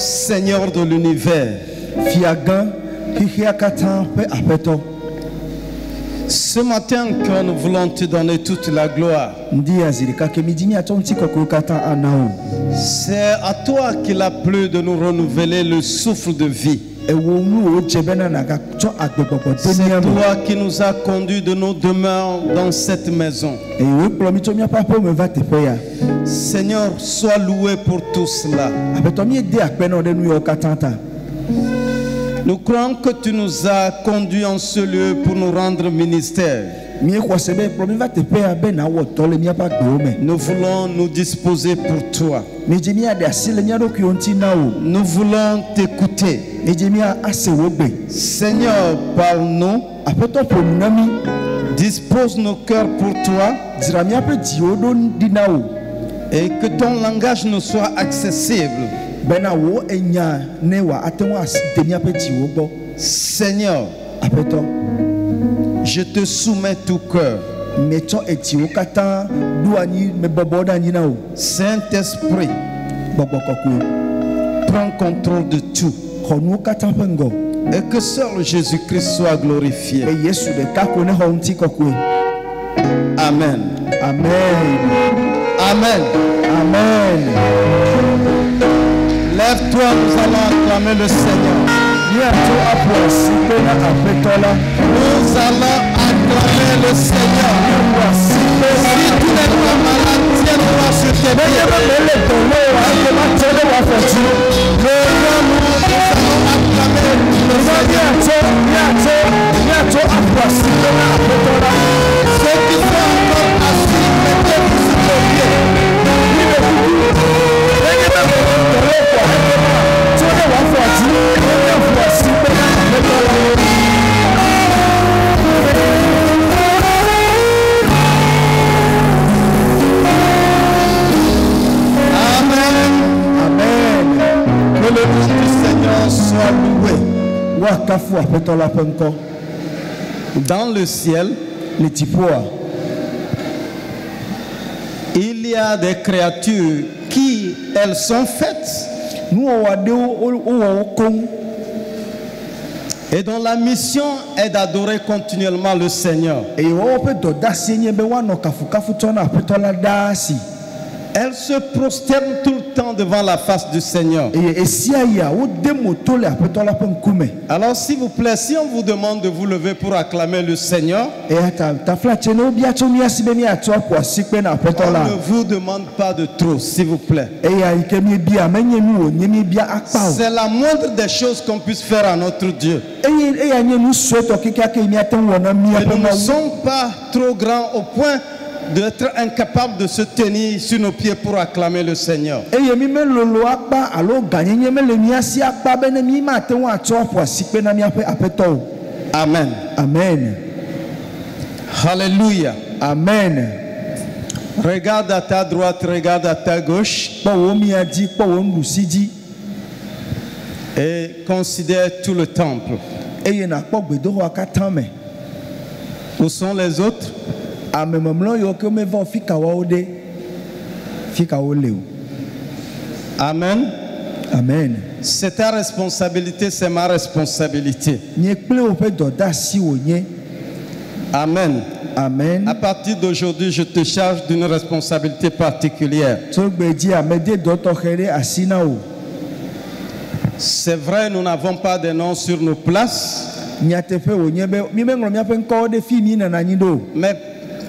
Seigneur de l'univers, ce matin encore nous voulons te donner toute la gloire. C'est à toi qu'il a plu de nous renouveler le souffle de vie. C'est toi qui nous as conduits de nos demeures dans cette maison. Seigneur, sois loué pour tout cela. Nous croyons que tu nous as conduits en ce lieu pour nous rendre ministère. Nous voulons nous disposer pour toi. Nous voulons t'écouter. Seigneur, parle-nous. Dispose nos cœurs pour toi. Et que ton langage nous soit accessible. Seigneur, je te soumets tout cœur. Saint-Esprit, prends contrôle de tout. Et que seul Jésus-Christ soit glorifié. Amen. Amen. Amen. Amen. Lève-toi, nous allons acclamer le Seigneur. Nous allons acclamer le Seigneur. Si tu n'es pas malade, tiens-toi sur tes pieds. Ceux qui sont encore assis, mettez-vous sur vos pieds. Amen. Amen. Que le nom du Seigneur soit loué. Dans le ciel, il y a des créatures qui, elles sont faites et dont la mission est d'adorer continuellement le Seigneur. Elles se prosternent tout le temps devant la face du Seigneur. Alors s'il vous plaît, si on vous demande de vous lever pour acclamer le Seigneur, on ne vous demande pas de trop, s'il vous plaît. C'est la moindre des choses qu'on puisse faire à notre Dieu. Et nous ne sommes pas trop grands au point d'être incapable de se tenir sur nos pieds pour acclamer le Seigneur. Amen. Amen. Alléluia. Amen. Regarde à ta droite, regarde à ta gauche. Et considère tout le temple. Où sont les autres? Amen. Amen. C'est ta responsabilité, c'est ma responsabilité. Amen. Amen. À partir d'aujourd'hui, je te charge d'une responsabilité particulière. C'est vrai, nous n'avons pas de noms sur nos places. Mais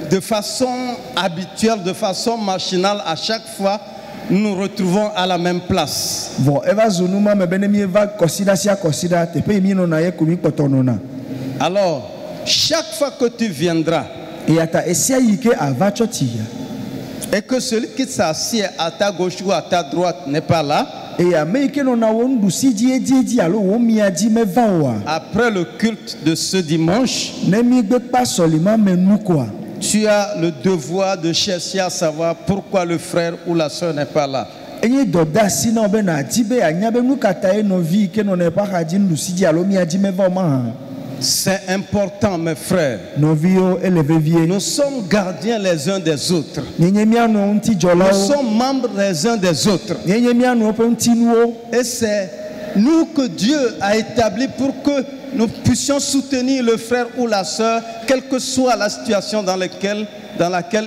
de façon habituelle, de façon machinale, à chaque fois, nous nous retrouvons à la même place. Alors, chaque fois que tu viendras, et que celui qui s'assied à ta gauche ou à ta droite n'est pas là, après le culte de ce dimanche, tu as le devoir de chercher à savoir pourquoi le frère ou la soeur n'est pas là. C'est important, mes frères. Novio elevevie. Nous sommes gardiens les uns des autres. Nyenyemiano nti Nous jolao. sommes membres les uns des autres. Nyenyemiano pe nti nuo. Et c'est nous que Dieu a établi pour que nous puissions soutenir le frère ou la sœur, quelle que soit la situation dans laquelle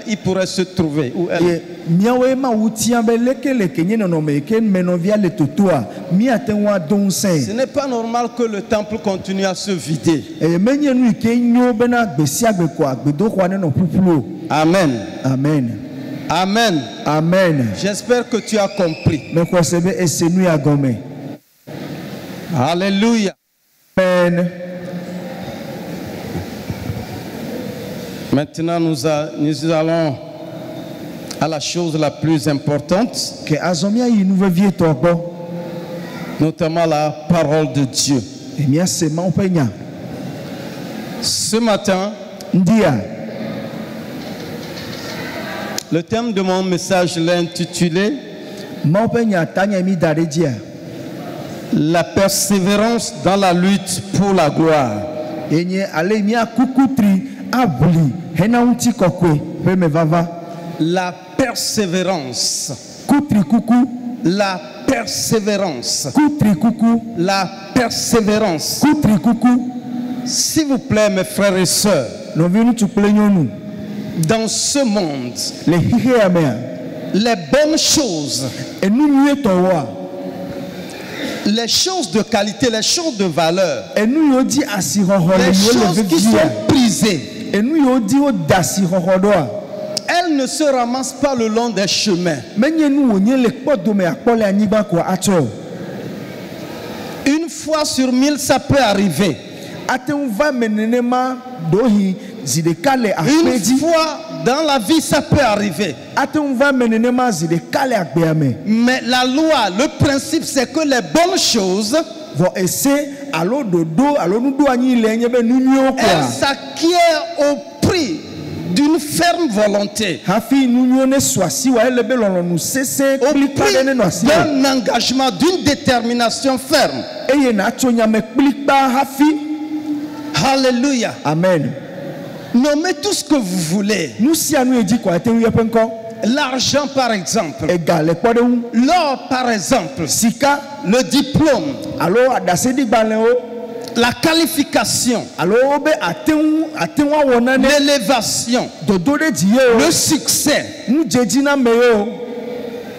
il pourrait se trouver. Ou elle. Miawe ma utia beleke leke nye nonome ke menovia le tutua. Miatenwa donse. Ce n'est pas normal que le temple continue à se vider. E menye nu ke nyo bena gbesia gbe kwa gbedo kwa ne no pupulo. Amen. Amen. Amen. Amen. J'espère que tu as compris. Me kwa sebe esenu ya gome. Alléluia. Amen. Maintenant, nous allons à la chose la plus importante, Que azomia yi nou vie tobo. notamment la parole de Dieu. E mia sema openya. Ce matin, Ndia. le thème de mon message l'est intitulé Ma openya tanya mi daredia. La persévérance dans la lutte pour la gloire. Enye ale mia kukutri abuli hena unti kokwe pe me vava. La persévérance. Kutri kuku. La persévérance. Kutri kuku. La persévérance. Kutri kuku. S'il vous plaît, mes frères et sœurs, No vinu tu plenyonu. dans ce monde, Le hihe amea. les bonnes choses, Enu nye towa. les choses de qualité, les choses de valeur, Enu yodi asiroho le les choses qui vivia. sont prisées, Enu yodi o dasiroho doa. elles ne se ramassent pas le long des chemins. Menye nu onye le kpodome akpole anyiba kwa acho. Une fois sur 1000, ça peut arriver. Aten va menenema dohi zidekale Une akpedi. fois dans la vie, ça peut arriver. Aten va menenema zidekale akbeame. Mais la loi, le principe, c'est que les bonnes choses, Vo ese alo dodo alo nudo anyi le nyebe nunyo elles kwa. s'acquièrent au prix d'une ferme volonté, Hafi nunyo ne swasi wa elebe lolonu sese au klikpa prix ne no asi. d'un engagement, d'une détermination ferme. Eye na cho nyame klikpa hafi. Alléluia. Amen. Nommez tout ce que vous voulez. Nous si anu eji kwa ete uye penko. L'argent, par exemple. Ega le kwade un. L'or, par exemple. Sika Le diplôme. alo adase di gbalen o. La qualification. Alo obe atenwa wonane. L'élévation. Dodo de diye o. Le succès. Nu jeji na meyo.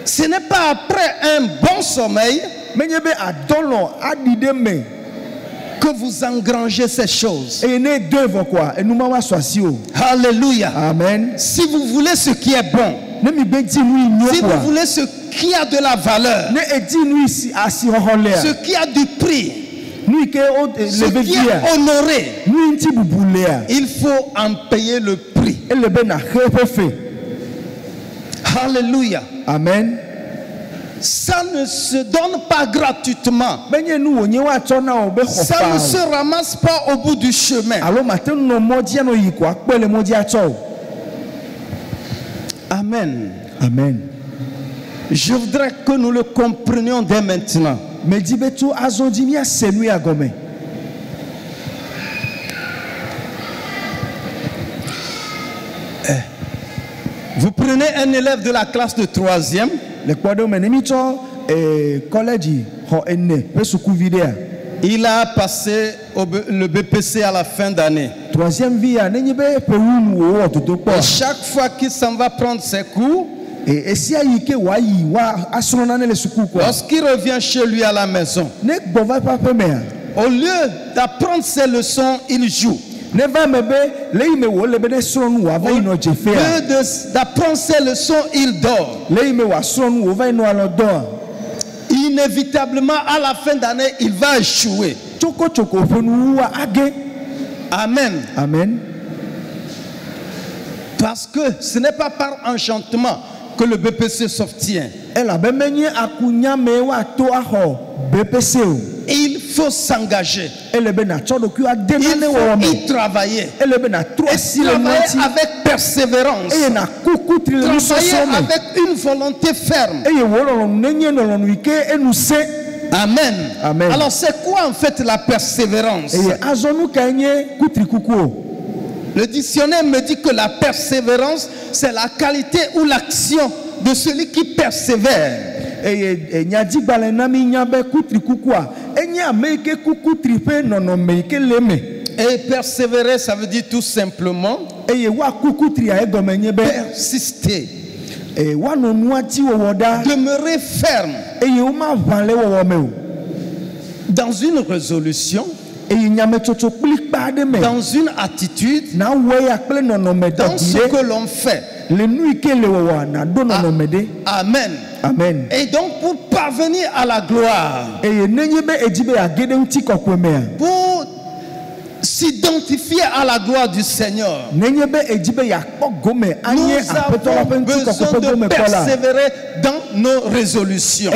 Ce n'est pas après un bon sommeil Menyebe adolo adide me. que vous engrangez ces choses. Eye ne devo kwa enuma wa swasi o. Alléluia. Amen. Si vous voulez ce qui est bon, Ne mi be di nu inyo si kwa. vous voulez ce qui a de la valeur, Ne edi nu isi asi hoholea. ce qui a du prix, Nu ike o ce lebe qui dia. est honoré, Nu inti bubulea. il faut en payer le prix. Elebe na hepefe. Alléluia. Amen. Ça ne se donne pas gratuitement. Benye nu onye wa chona o be Ça ne se hopa. ramasse pas au bout du chemin. Alo maten no modia no yiko akpele modia cho. Amen. Amen. Je voudrais que nous le comprenions dès maintenant. Me di betu azondi mi asenu ya gome. Vous prenez un élève de la classe de 3e, Le kwado me nimi cho college ho enne pe suku videa. il a passé le BPC à la fin d'année. Troisième vie a nenye be pe unu o ototo po. Et chaque fois qu'il s'en va prendre ses cours, E esi ayi ke wa yi wa asrona ne le suku kwa. lorsqu'il revient chez lui à la maison, Ne gbova pa pe me. au lieu d'apprendre ses leçons, il joue. Ne va me be le ime wo le be ne sronu wa va Au ino jefe. lieu d'apprendre ses leçons, il dort. Le ime wa sronu wo va ino alodo. Inévitablement, à la fin d'année, il va échouer. Choko choko fonu wa age. Amen. Amen. Parce que ce n'est pas par enchantement que le BPC s'obtient. Ela be menye akunya me wa to aho BPC o. Il faut s'engager. Ele be na chodo ku Il adenane wo faut me. y travailler. Ele be na Et troisi le travailler nanti. avec persévérance. Eye na kukutri le Travailler sosome. avec une volonté ferme. Eye wo lo nenye no lo ike enu se. Amen. Amen. Alors c'est quoi en fait la persévérance? Le dictionnaire me dit que la persévérance, c'est la qualité ou l'action de celui qui persévère. Et persévérer, ça veut dire tout simplement persister, demeurer ferme dans une résolution, dans une attitude, dans ce que l'on fait. Amen. Amen. Et donc pour parvenir à la gloire, pour s'identifier à la gloire du Seigneur, nous avons besoin de persévérer dans nos résolutions.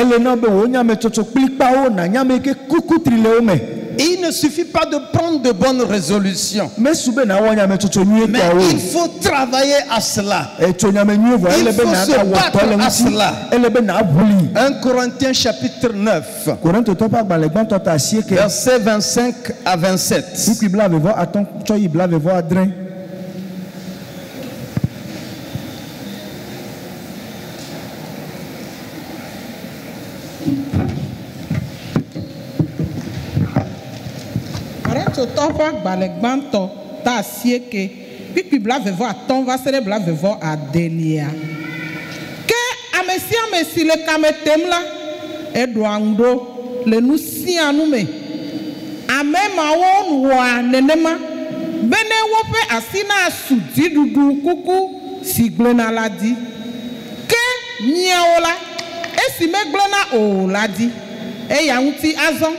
Et il ne suffit pas de prendre de bonnes résolutions, mais il faut travailler à cela. Il faut se battre à cela. 1 Corinthiens chapitre 9, versets 25 à 27. Amesi le kametemla edwangdo le nusia nume amema won wa nenema bene wope asina sudi dudu kuku siglena ladi ke nyaola esimeglena o ladi e yanti azon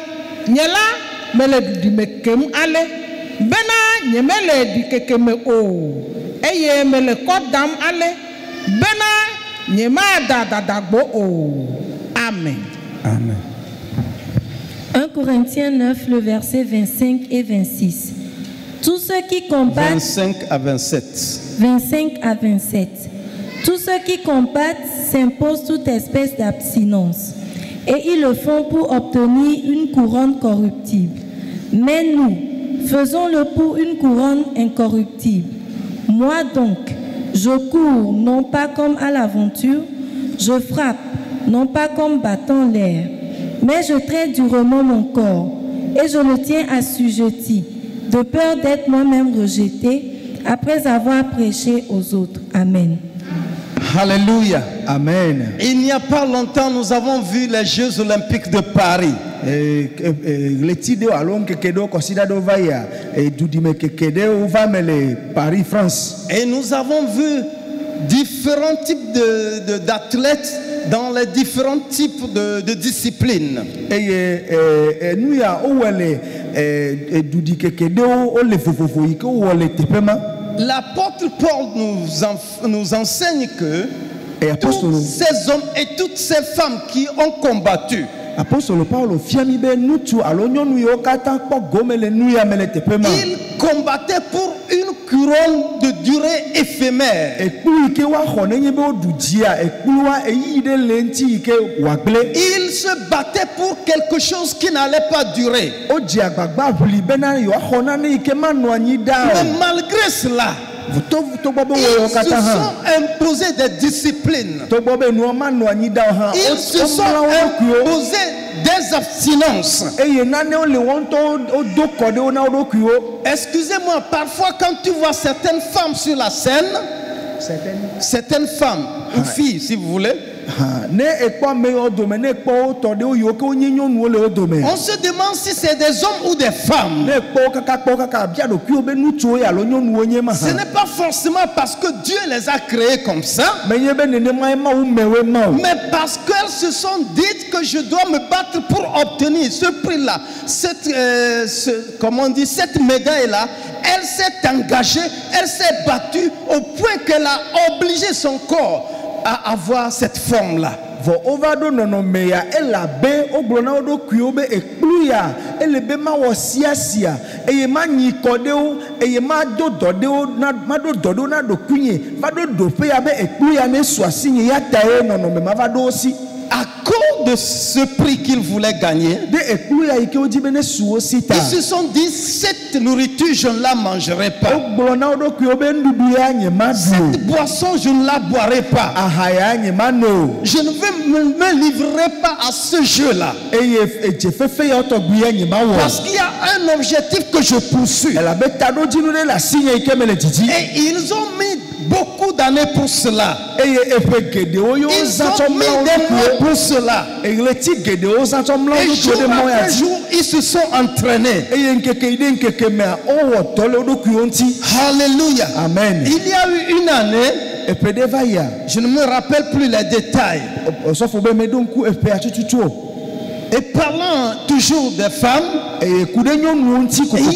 nyela mele dudi mekem ale bena nyemele dikekeme o eye mele kodam ale bena Amen. Amen. 1 Corinthiens 9, le verset 25 et 26. Tous ceux qui combattent... 25 à 27. 25 à 27. Tous ceux qui combattent s'imposent toute espèce d'abstinence. Et ils le font pour obtenir une couronne corruptible. Mais nous, faisons-le pour une couronne incorruptible. Moi donc, je cours non pas comme à l'aventure, je frappe non pas comme battant l'air, mais je traite durement mon corps et je le tiens assujetti, de peur d'être moi-même rejeté après avoir prêché aux autres. Amen. Alléluia. Amen. Il n'y a pas longtemps, nous avons vu les Jeux Olympiques de Paris. Et nous avons vu différents types d'athlètes dans les différents types de disciplines. L'apôtre Paul nous enseigne que tous ces hommes et toutes ces femmes qui ont combattu, ils combattaient pour une couronne de durée éphémère. Ils se battaient pour quelque chose qui n'allait pas durer. Mais malgré cela, ils se sont imposés des disciplines. Ils se sont imposés des abstinences. Excusez-moi, parfois quand tu vois certaines femmes sur la scène, certaines femmes ou filles si vous voulez, on se demande si c'est des hommes ou des femmes. Ce n'est pas forcément parce que Dieu les a créés comme ça, mais parce qu'elles se sont dites que je dois me battre pour obtenir ce prix-là, cette médaille-là. Elle s'est engagée, elle s'est battue au point qu'elle a obligé son corps à avoir cette forme-là. À cause de ce prix qu'ils voulaient gagner, ils se sont dit, cette nourriture, je ne la mangerai pas. Cette boisson, je ne la boirai pas. Je ne me livrerai pas à ce jeu-là. Parce qu'il y a un objectif que je poursuis. Et ils ont mis beaucoup d'années pour cela. Ils ont mis des mois pour cela. Et jour après jour, ils se sont entraînés. Alléluia. Amen. Il y a eu une année, je ne me rappelle plus les détails. Et parlant toujours des femmes, il y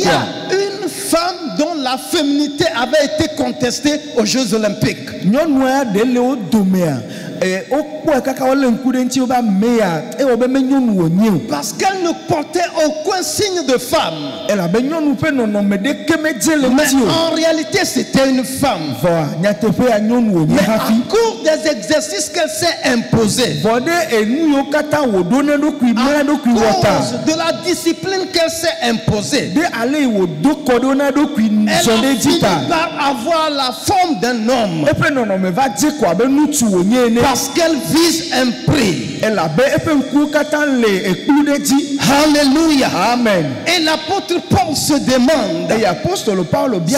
a une femme dont la féminité avait été contestée aux Jeux Olympiques. Parce qu'elle ne portait aucun signe de femme. Mais en réalité, c'était une femme. Mais à cause des exercices qu'elle s'est imposés, à cause de la discipline qu'elle s'est imposée, elle a fini par avoir la forme d'un homme. Parce qu'elle vise un prix. Alléluia. Amen. Et l'apôtre Paul se demande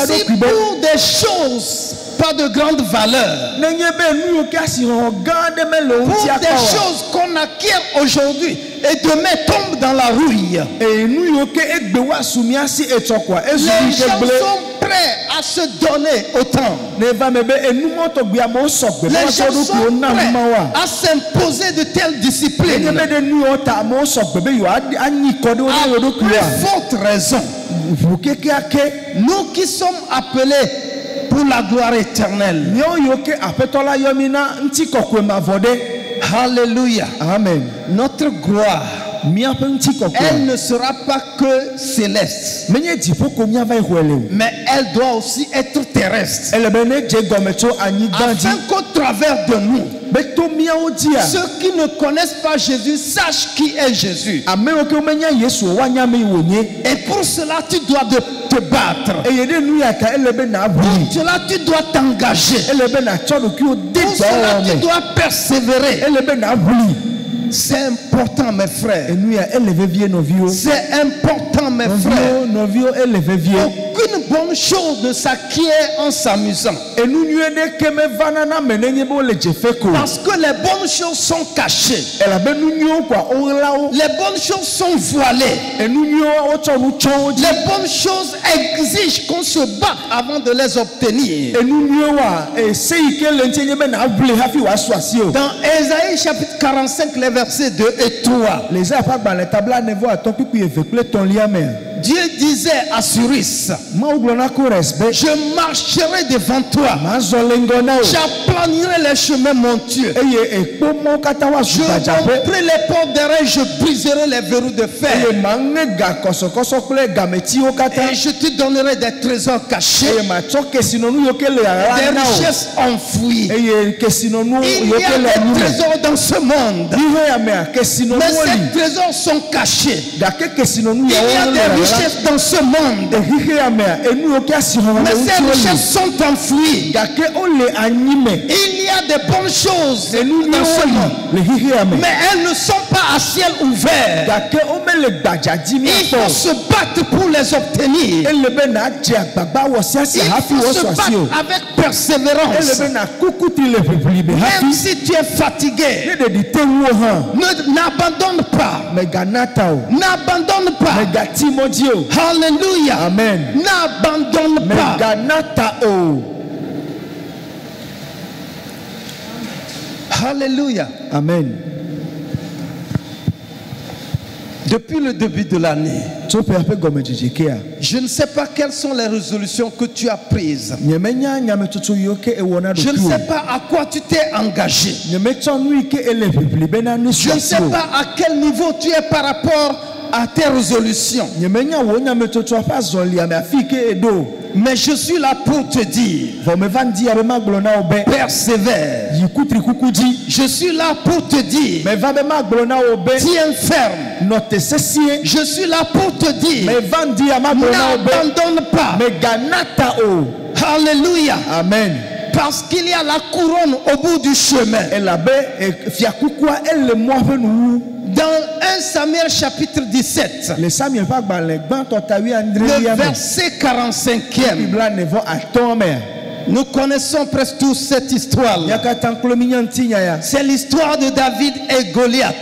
si pour des choses pas de grande valeur, pour des choses qu'on acquiert aujourd'hui et demain tombe dans la rouille, les gens sont prêts à se donner autant. Les gens sont prêts à s'imposer de telles disciplines. À plus forte raison, nous qui sommes appelés pour la gloire éternelle. Alléluia. Amen. Notre gloire, elle ne sera pas que céleste, mais elle doit aussi être terrestre, afin qu'au travers de nous, ceux qui ne connaissent pas Jésus sachent qui est Jésus. Et pour cela tu dois te battre. Pour cela tu dois t'engager. Pour cela tu dois persévérer. C'est important, mes frères. C'est important, mes frères. Aucune bonne chose ne s'acquiert en s'amusant. Parce que les bonnes choses sont cachées. Les bonnes choses sont voilées. Les bonnes choses exigent qu'on se batte avant de les obtenir. Dans Ésaïe chapitre 45, les versets 2 et 3. Dieu disait à Cyrus, je marcherai devant toi, j'aplanirai les chemins montueux, je romprai les portes d'airain, je briserai les verrous de fer, et je te donnerai des trésors cachés, des richesses enfouies. Il y a des trésors dans ce monde, mais ces trésors sont cachés. Il y a des richesses dans ce monde, mais ces richesses sont enfouies. Il y a des bonnes choses dans ce monde, mais elles ne sont pas à ciel ouvert. Il faut se battre pour les obtenir. Il faut se battre avec persévérance. Même si tu es fatigué, n'abandonne pas. N'abandonne pas. Alléluia. Amen. N'abandonne pas. Alléluia. Amen. Depuis le début de l'année, je ne sais pas quelles sont les résolutions que tu as prises. Je ne sais pas à quoi tu t'es engagé. Je ne sais pas à quel niveau tu es par rapport à tes résolutions. Mais je suis là pour te dire, persévère. Je suis là pour te dire, tiens ferme. Je suis là pour te dire, n'abandonne pas. Alléluia. Amen. Parce qu'il y a la couronne au bout du chemin. Dans 1 Samuel chapitre 17, le verset 45e, nous connaissons presque tous cette histoire. C'est l'histoire de David et Goliath.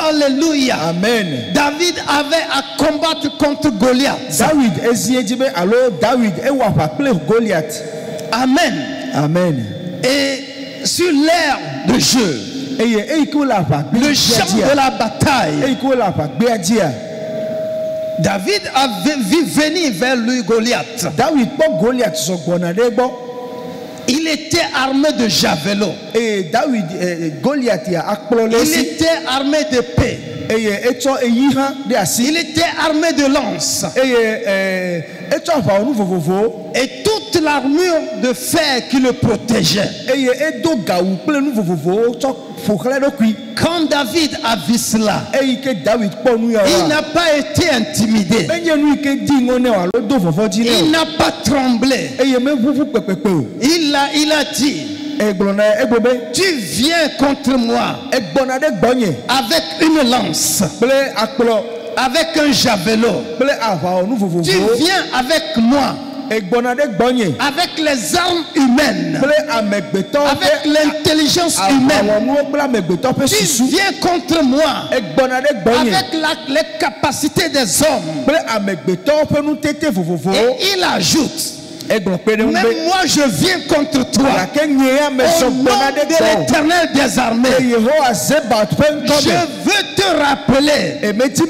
Alléluia. Amen. David avait à combattre contre Goliath. Amen. Amen. Et sur l'air de jeu, le champ de la bataille, David avait vu venir vers lui Goliath. Il était armé de javelot. Il était armé d'épée. Il était armé de lance. Et toute l'armure de fer qui le protégeait. Quand David a vu cela, il n'a pas été intimidé. Il n'a pas tremblé. Il a dit, tu viens contre moi avec une lance, avec un javelot. Tu viens avec moi avec les armes humaines, avec l'intelligence humaine. Tu viens contre moi avec les capacités des hommes. Et il ajoute, même moi je viens contre toi au nom de l'Éternel des armées. Je veux te rappeler que tu n'es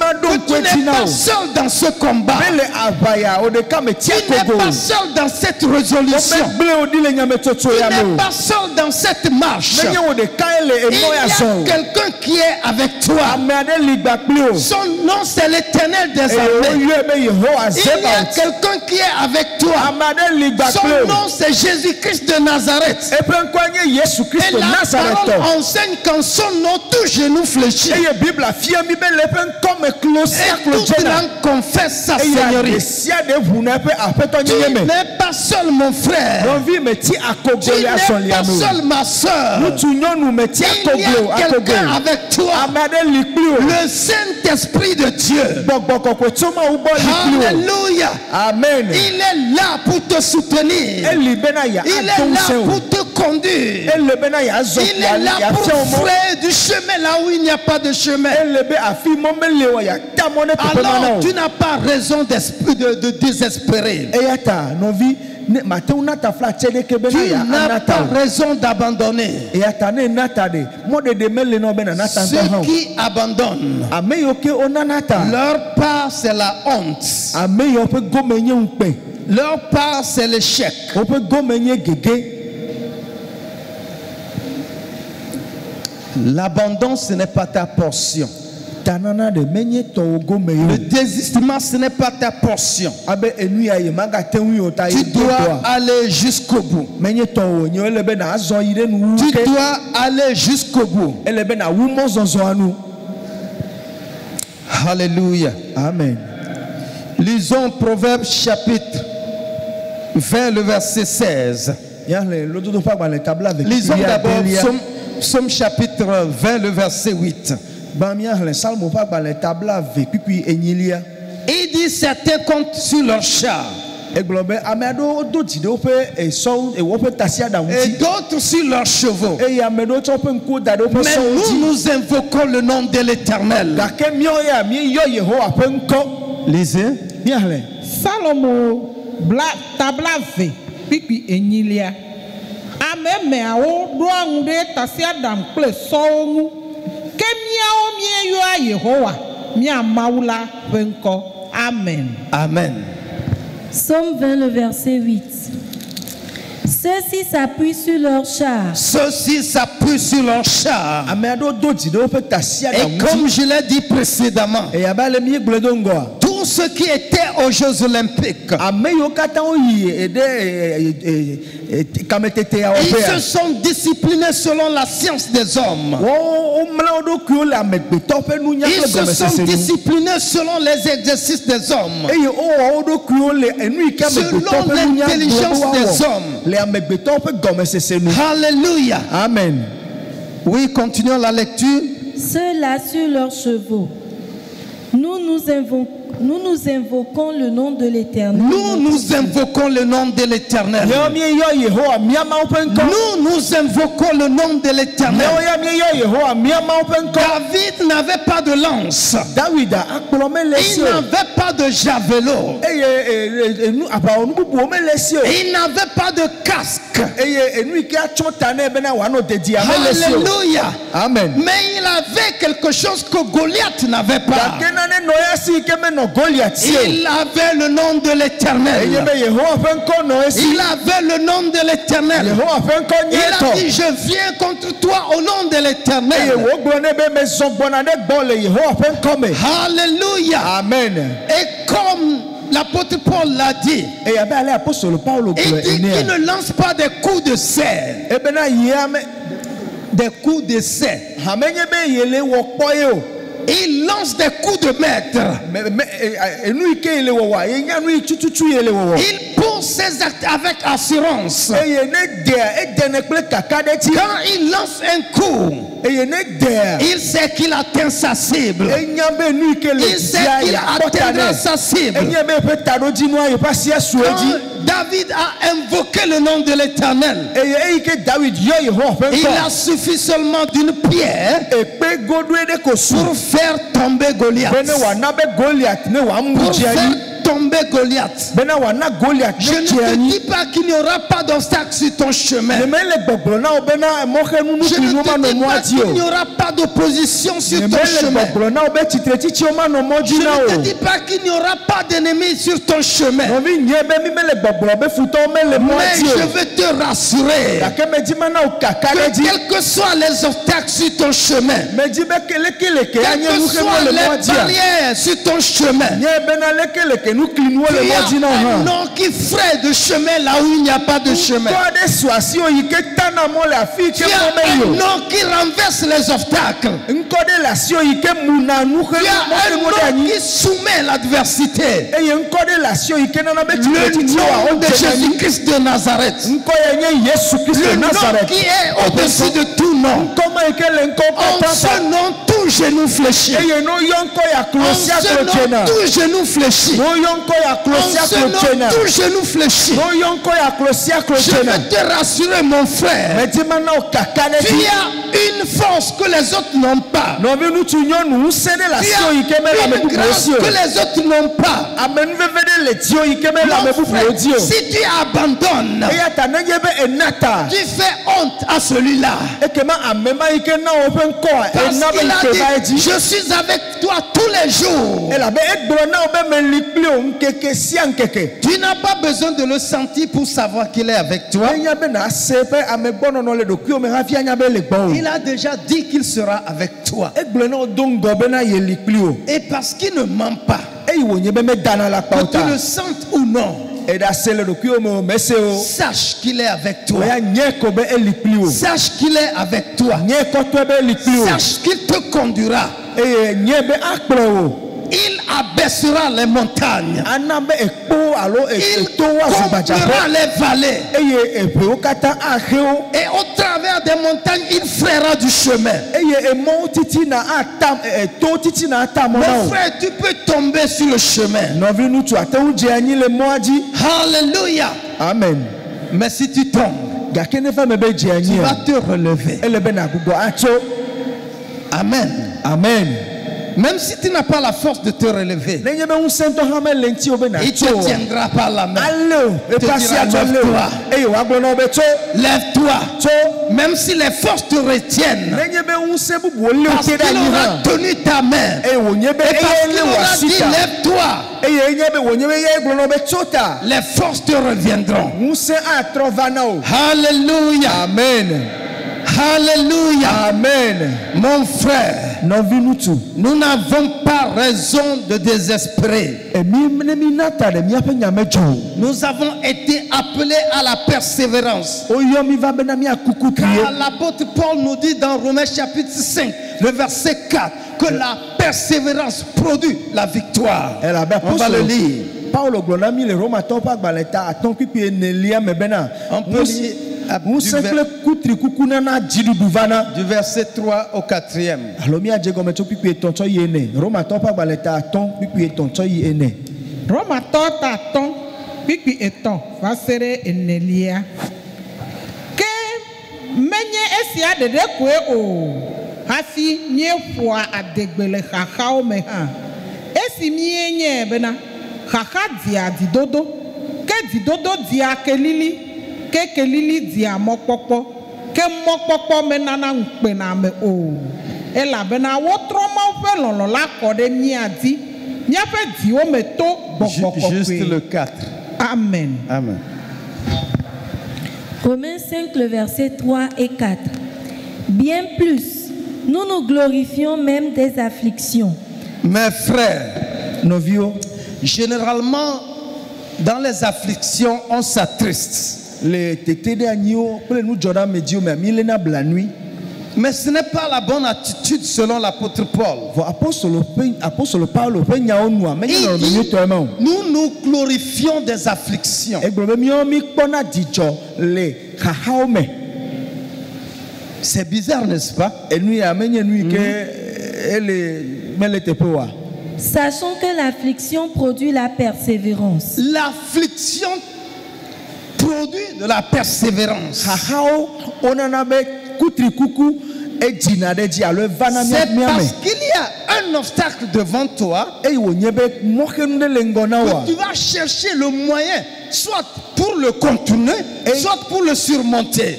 pas seul dans ce combat. Tu n'es pas seul dans cette résolution. Tu n'es pas seul dans cette marche. Il y a quelqu'un qui est avec toi. Son nom c'est l'Éternel des armées. Il y a quelqu'un qui est avec toi. Son nom c'est Jésus-Christ de Nazareth. Et la parole enseigne qu'en son nom tout genou fléchit. Et toute langue confesse sa seigneurie. Tu n'es pas seul mon frère. Tu n'es pas seul ma soeur. Il y a quelqu'un avec toi. Le Saint-Esprit de Dieu. Alléluia. Amen. Il est là pour te soutenir. Il est là pour te conduire. Il est là pour frayer du chemin là où il n'y a pas de chemin. Alors tu n'as pas raison de désespérer. Tu n'as pas raison d'abandonner. Ceux qui abandonnent, leur part c'est la honte. Leur part c'est l'échec. L'abandon ce n'est pas ta portion. Le désistement ce n'est pas ta portion. Tu dois aller jusqu'au bout. Tu dois aller jusqu'au bout. Alléluia. Amen. Lisons Proverbes chapitre 20 le verset 16. Lisons d'abord Psaume chapitre 20 le verset 8. Il dit certains comptent sur leur char et d'autres sur leurs chevaux. Mais nous invoquons le nom de l'Éternel. Lisez. Salomo tablave pipi enyilia. Amemeawo do angude tasiadam kple sɔwo ke miawo mieyɔa Yehowa mia Mawu la ƒe ŋkɔ. Amen. Amen. Psaume 20 le verset 8. Ceux-ci s'appuient sur leurs chars. Ceux-ci s'appuient sur leurs chars. Et comme je l'ai dit précédemment, tous ceux qui étaient aux Jeux Olympiques, ils se sont disciplinés selon la science des hommes. Ils se sont disciplinés selon les exercices des hommes, selon l'intelligence des hommes. Alléluia. Amen. Oui, continuons la lecture. Ceux-là sur leurs chevaux. Nous nous invoquons le nom de l'Éternel. Nous invoquons le nom de l'Éternel. Nous invoquons le nom de l'Éternel. David n'avait pas de lance. Il n'avait pas de javelot. Il n'avait pas de casque. Alléluia. Amen. Mais il avait quelque chose que Goliath n'avait pas. Il avait le nom de l'Éternel. Il avait le nom de l'Éternel. Il a dit, je viens contre toi au nom de l'Éternel. Alléluia. Amen. Et comme l'apôtre Paul l'a dit, il dit qu'il ne lance pas des coups de serre. Des coups de serre. Il lance des coups de maître. Il pose ses actes avec assurance. Quand il lance un coup, il sait qu'il atteint sa cible. Il sait qu'il atteindra sa cible. Quand David a invoqué le nom de l'Éternel, il a suffi seulement d'une pierre pour faire tomber Goliath. Pour faire tomber Goliath. Je ne te dis pas qu'il n'y aura pas d'obstacle sur ton chemin. Je ne te dis pas qu'il n'y aura pas d'opposition sur ton chemin. Je ne te dis pas qu'il n'y aura pas d'ennemis sur ton chemin. Mais je veux te rassurer que quels que soient les obstacles sur ton chemin, quelles que soient les barrières sur ton chemin, il y a un nom qui fraye de chemin là où il n'y a pas de chemin. Il y a un nom qui renverse les obstacles. Il y a un nom qui soumet l'adversité. Le nom de Jésus-Christ de Nazareth. Le nom qui est au-dessus de tout nom. En ce nom, tout genou fléchit. En ce nom, tout genou fléchit. En ce nom, tout genou fléchit. Je veux te rassurer, mon frère. Il y a une force que les autres n'ont pas. Il y a une grâce que les autres n'ont pas. Mon frère, si tu abandonnes, tu fais honte à celui-là. Parce qu'il a dit, je suis avec toi tous les jours. Tu n'as pas besoin de le sentir pour savoir qu'il est avec toi. Il a déjà dit qu'il sera avec toi. Et parce qu'il ne ment pas, que tu le sentes ou non, sache qu'il est avec toi. Sache qu'il est avec toi. Sache qu'il te conduira. Il abaissera les montagnes. Il comblera les vallées. Et au travers des montagnes, il frayera du chemin. Mon frère, tu peux tomber sur le chemin. Alléluia. Amen. Mais si tu tombes, tu vas te relever. Amen. Amen. Même si tu n'as pas la force de te relever, il te tiendra par la main. Il te dira, lève-toi. Lève-toi. Même si les forces te retiennent, parce qu'il aura tenu ta main. Et parce qu'il aura dit, lève-toi. Les forces te reviendront. Alléluia. Amen. Alléluia. Amen. Mon frère, nous n'avons pas raison de désespérer. Nous avons été appelés à la persévérance. Car l'apôtre Paul nous dit dans Romains chapitre 5, le verset 4, que la persévérance produit la victoire. On va le lire. On peut lire du verset 3 au 4e. Hafi miefwa adegbele xaxawo me hã esi mienye bena xaxa dia didodo ke didodo dia kelili ke kelili dia mɔkpɔkpɔ ke mɔkpɔkpɔ me nana ŋukpe na me o elabena wotrɔ mawo ƒe lɔlɔ la kɔ ɖe mia di miaƒe diwo me to gbɔgbɔ Juste le 4. Amen. Amen. Romains 5, le verset 3 et 4. Bien plus, nous nous glorifions même des afflictions. Mes frères, nos vieux, généralement, dans les afflictions, on s'attriste. Mais ce n'est pas la bonne attitude selon l'apôtre Paul. Il dit, nous nous glorifions des afflictions. C'est bizarre, n'est-ce pas? Sachant que l'affliction produit la persévérance. L'affliction produit de la persévérance. C'est parce qu'il y a un obstacle devant toi que tu vas chercher le moyen, soit pour le contourner, soit pour le surmonter.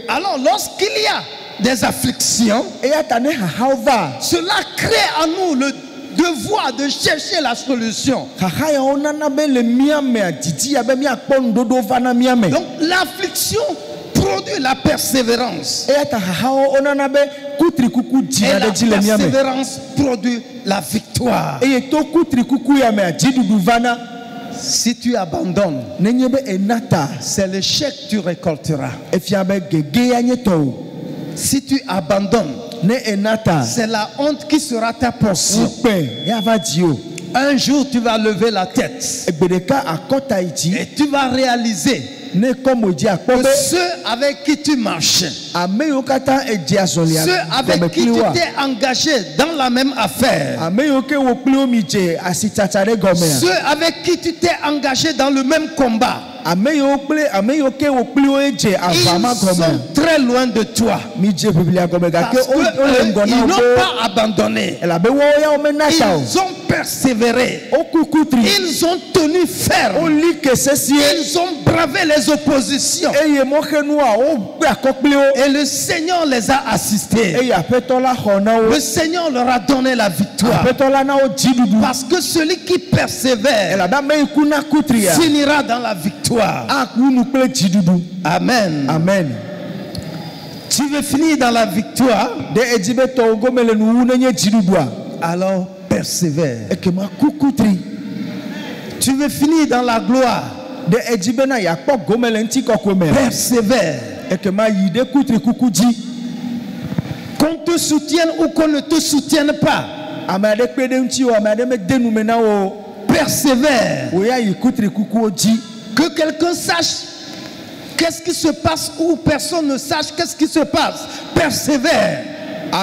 Alors lorsqu'il y a des afflictions, cela crée en nous le devoir de chercher la solution. Donc l'affliction produit la persévérance. Et la persévérance produit la victoire. Si tu abandonnes, c'est l'échec que tu récolteras. Si tu abandonnes, c'est la honte qui sera ta portion. Un jour, tu vas lever la tête et tu vas réaliser que ceux avec qui tu marches, ceux avec qui tu t'es engagé dans la même affaire, ceux avec qui tu t'es engagé dans le même combat, ils sont très loin de toi. Parce qu'ils n'ont pas abandonné. Ils ont persévéré. Ils ont tenu ferme. Ils ont bravé les oppositions. Et le Seigneur les a assistés. Le Seigneur leur a donné la victoire. Parce que celui qui persévère finira dans la victoire. Amen. Amen. Tu veux finir dans la victoire? Alors persévère. Tu veux finir dans la gloire? Persévère. Qu'on te soutienne ou qu'on ne te soutienne pas, persévère. Que quelqu'un sache qu'est-ce qui se passe ou personne ne sache qu'est-ce qui se passe. Persévère. Il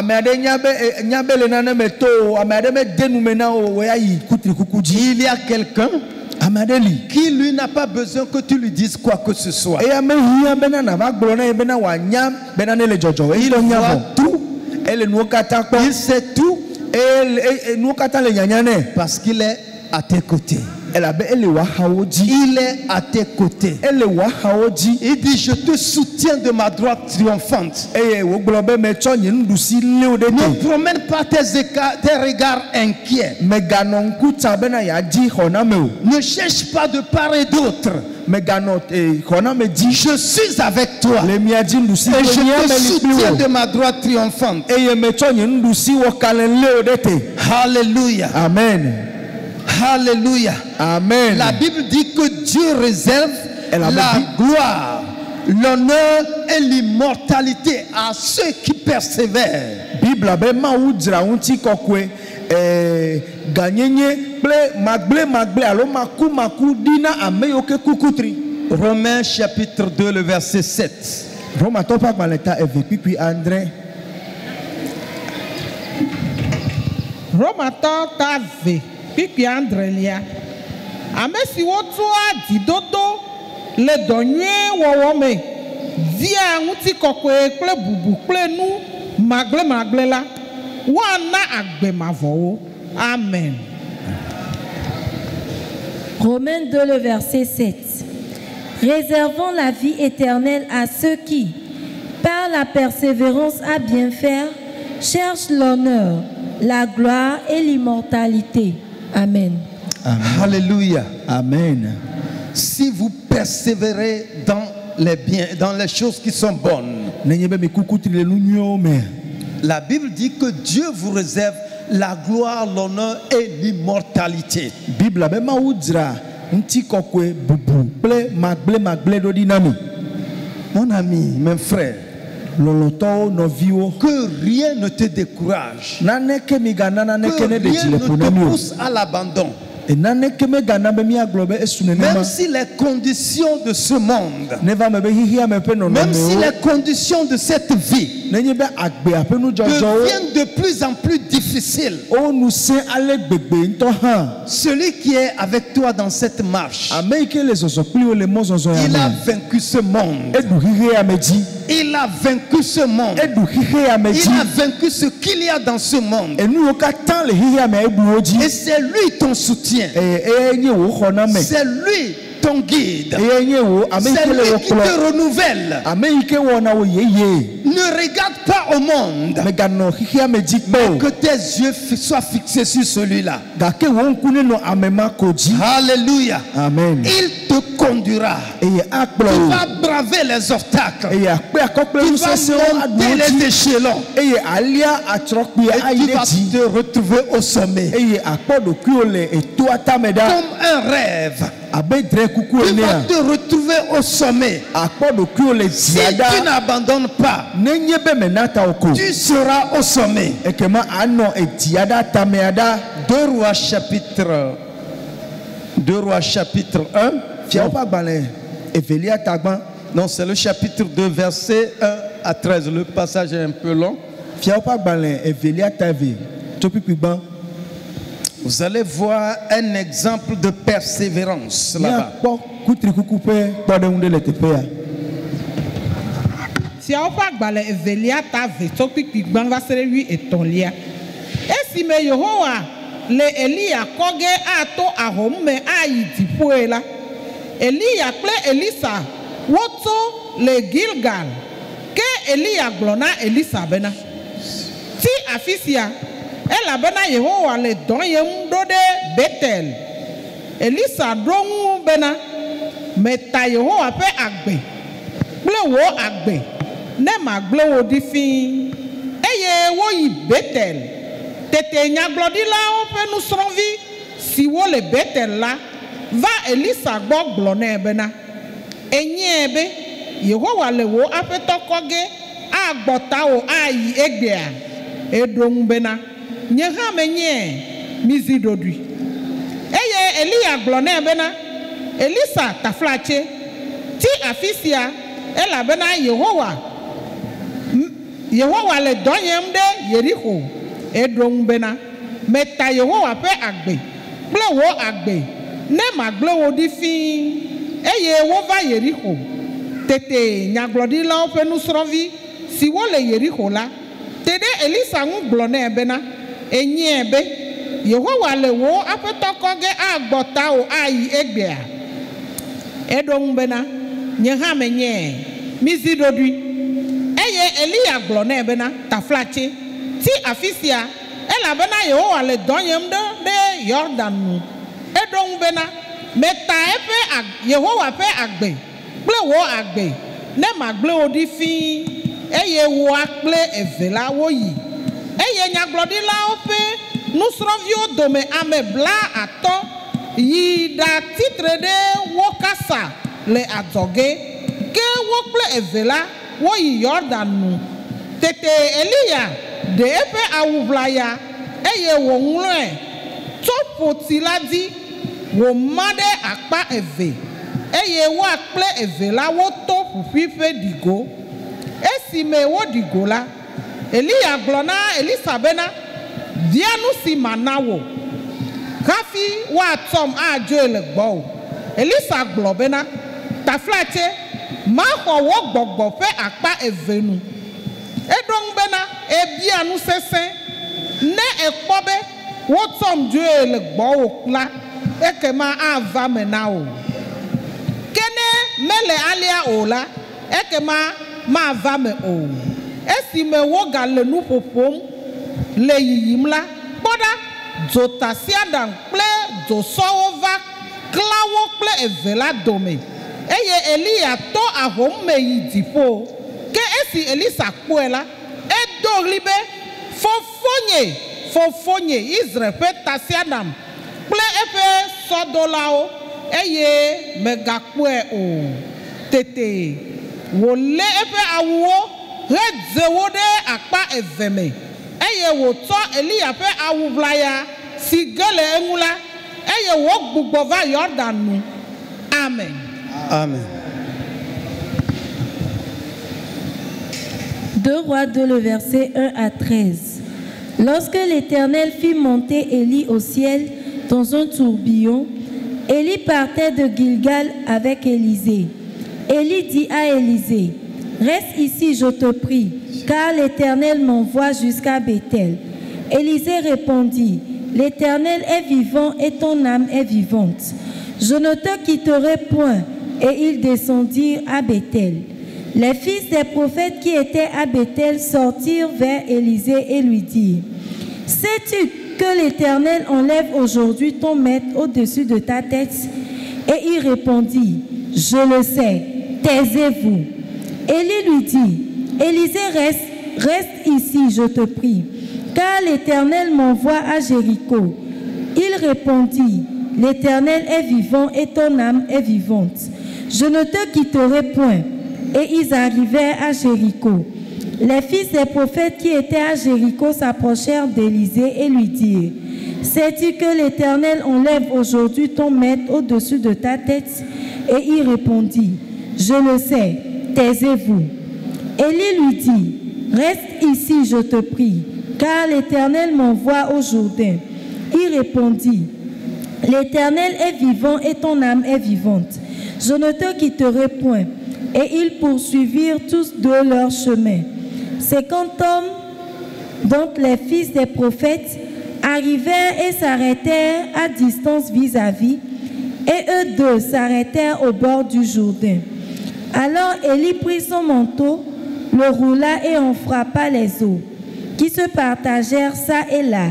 y a quelqu'un qui lui n'a pas besoin que tu lui dises quoi que ce soit. Il voit tout, il sait tout, parce qu'il est à tes côtés. Il est à tes côtés. Il dit, je te soutiens de ma droite triomphante. Ne promène pas tes regards inquiets. Ne cherche pas de part et d'autre. Je suis avec toi. Et je te soutiens de ma droite triomphante. Alléluia. Amen. Alléluia. Amen. La Bible dit que Dieu réserve la gloire, l'honneur et l'immortalité à ceux qui persévèrent. Bible Romains chapitre 2 le verset 7. Pipi Andrelia. Amesi wotua didodo le donye wowome. Dia nguti kokwe kle bubu kle nu magle la. Wana agbe mavo. Amen. Romains 2 le verset 7. Réservons la vie éternelle à ceux qui, par la persévérance à bien faire, cherchent l'honneur, la gloire et l'immortalité. Amen. Amen. Alléluia. Amen. Si vous persévérez dans les biens, dans les choses qui sont bonnes, la Bible dit que Dieu vous réserve la gloire, l'honneur et l'immortalité. Mon ami, mes frères, que rien ne te décourage, que rien ne te pousse à l'abandon. Même si les conditions de ce monde, même si les conditions de cette vie deviennent de plus en plus difficiles, celui qui est avec toi dans cette marche, il a vaincu ce monde. Il a vaincu ce monde. Il a vaincu ce qu'il y a dans ce monde. Et c'est lui ton soutien. C'est lui ton guide. C'est lui qui te renouvelle. Ne regarde pas au monde, mais que tes yeux soient fixés sur celui-là. Alléluia. Amen. Il te conduira. Tu vas braver les obstacles. Tu vas monter les échelons. Et tu vas te retrouver au sommet. Comme un rêve. Tu vas te retrouver au sommet. Si tu n'abandonnes pas, tu seras au sommet. 2 Rois chapitre 1. Non, c'est le chapitre 2, verset 1 à 13. Le passage est un peu long. Vous allez voir un exemple de persévérance là-bas. Le Elia koge ato ahome ayi dipoela. Elia kple Elisa woto le Gilgal. Ke Elia glona Elisa bena. Ti afisia ela bena Yehowa le donye mdo de Betel. Elisa drongu bena meta Yehowa pe agbe. Ble wo agbe. Ne magle wo difi. Eye wo yi Betel. Tete nyaglodila ope nous sronvi si wo le Betel la va Elisa gbo glone bena enye be Yehowa le wo apeto koge agbota wo ayi egbea edong bena nye ha menye mizidodui eye Elia glone bena Elisa taflache ti afisia ela bena Yehowa le donyem de Jericho edong bena meta Yehowa pe agbe ple wo agbe ne magble wo di fi eye wo va Yericho tete nyagblɔdilawo ƒe nusrɔ̃vi si wo le Yericho la te ɖe Elisa ŋu gblɔ nɛ bena enye be Yehowa le wo aƒetɔ kɔge agbɔ ta o ayi egbea eɖo ŋu bena nye hã menye mizi ɖoɖoe eye Eliya gblɔ nɛ bena taflatse ti afi sia elabena Yehowa le dɔ nyem ɖe Yordan nu eɖo ŋu bena meta eƒe Yehowa ƒe agbe kple wo agbe ne magble wo ɖi fĩi eye wo akple eve la wo yi eye nyagblɔɖilawo ƒe nusrɔ̃viwo dome ame 50 yi ɖatitre ɖe wo kasa le adzɔge ke wo kple eve la wo yi Yordan nu tete Eliya ɖe eƒe awu ʋlaya eye wòŋlɔe tso ƒoti la dzi wòma ɖe akpa eve eye wo akple eve la woto ƒuƒui ƒe ɖigo esime wo ɖigo la Eliya gblɔ na Elisa bena bia nu si mana wo hafi woatsɔm adzoe le gbɔwò Elisa gblɔ bena taflatse maxɔ wo gbɔgbɔ ƒe akpa eve nu eɖo ŋu bena ebia nu sesẽ ne ekpɔ be wotsɔm dzoe le gbɔwò la ekema ava me na wo ke ne mele alea o la ekema mava me o esime wogale nu ƒoƒom le yiyim la kpɔɖa dzotasiaɖam kple dzosɔwo va klã wo kple eve la dome eye Eliya to ahom me yi dziƒo ke esi Elisa kpɔe la edo ɣli be fofonye Israel ƒe tasiaɖam kple eƒe sɔdolawo eye megakpɔe o tete wòlé eƒe awuwo hedze wo ɖe akpa eve me eye wòtsɔ Eliya ƒe awu ʋlaya si ge le eŋu la eye wògbugbɔ va Yordan nu. Amen. Amen. 2 Rois 2, le verset 1 à 13. Lorsque l'Éternel fit monter Élie au ciel dans un tourbillon, Élie partait de Gilgal avec Élisée. Élie dit à Élisée, « Reste ici, je te prie, car l'Éternel m'envoie jusqu'à Béthel. » Élisée répondit, « L'Éternel est vivant et ton âme est vivante. Je ne te quitterai point. » Et ils descendirent à Béthel. Les fils des prophètes qui étaient à Béthel sortirent vers Élisée et lui dirent, « Sais-tu que l'Éternel enlève aujourd'hui ton maître au-dessus de ta tête? » Et il répondit, « Je le sais, taisez-vous. » Élie lui dit, « Élisée, reste ici, je te prie, car l'Éternel m'envoie à Jéricho. » Il répondit, « L'Éternel est vivant et ton âme est vivante. Je ne te quitterai point. » Et ils arrivèrent à Jéricho. Les fils des prophètes qui étaient à Jéricho s'approchèrent d'Élisée et lui dirent, « Sais-tu que l'Éternel enlève aujourd'hui ton maître au-dessus de ta tête? » Et il répondit, « Je le sais, taisez-vous. » Élie lui dit, « Reste ici, je te prie, car l'Éternel m'envoie au Jourdain. » Il répondit, « L'Éternel est vivant et ton âme est vivante. Je ne te quitterai point. » Et ils poursuivirent tous deux leur chemin. 50 hommes, dont les fils des prophètes, arrivèrent et s'arrêtèrent à distance vis-à-vis, et eux deux s'arrêtèrent au bord du Jourdain. Alors Élie prit son manteau, le roula et en frappa les eaux, qui se partagèrent çà et là,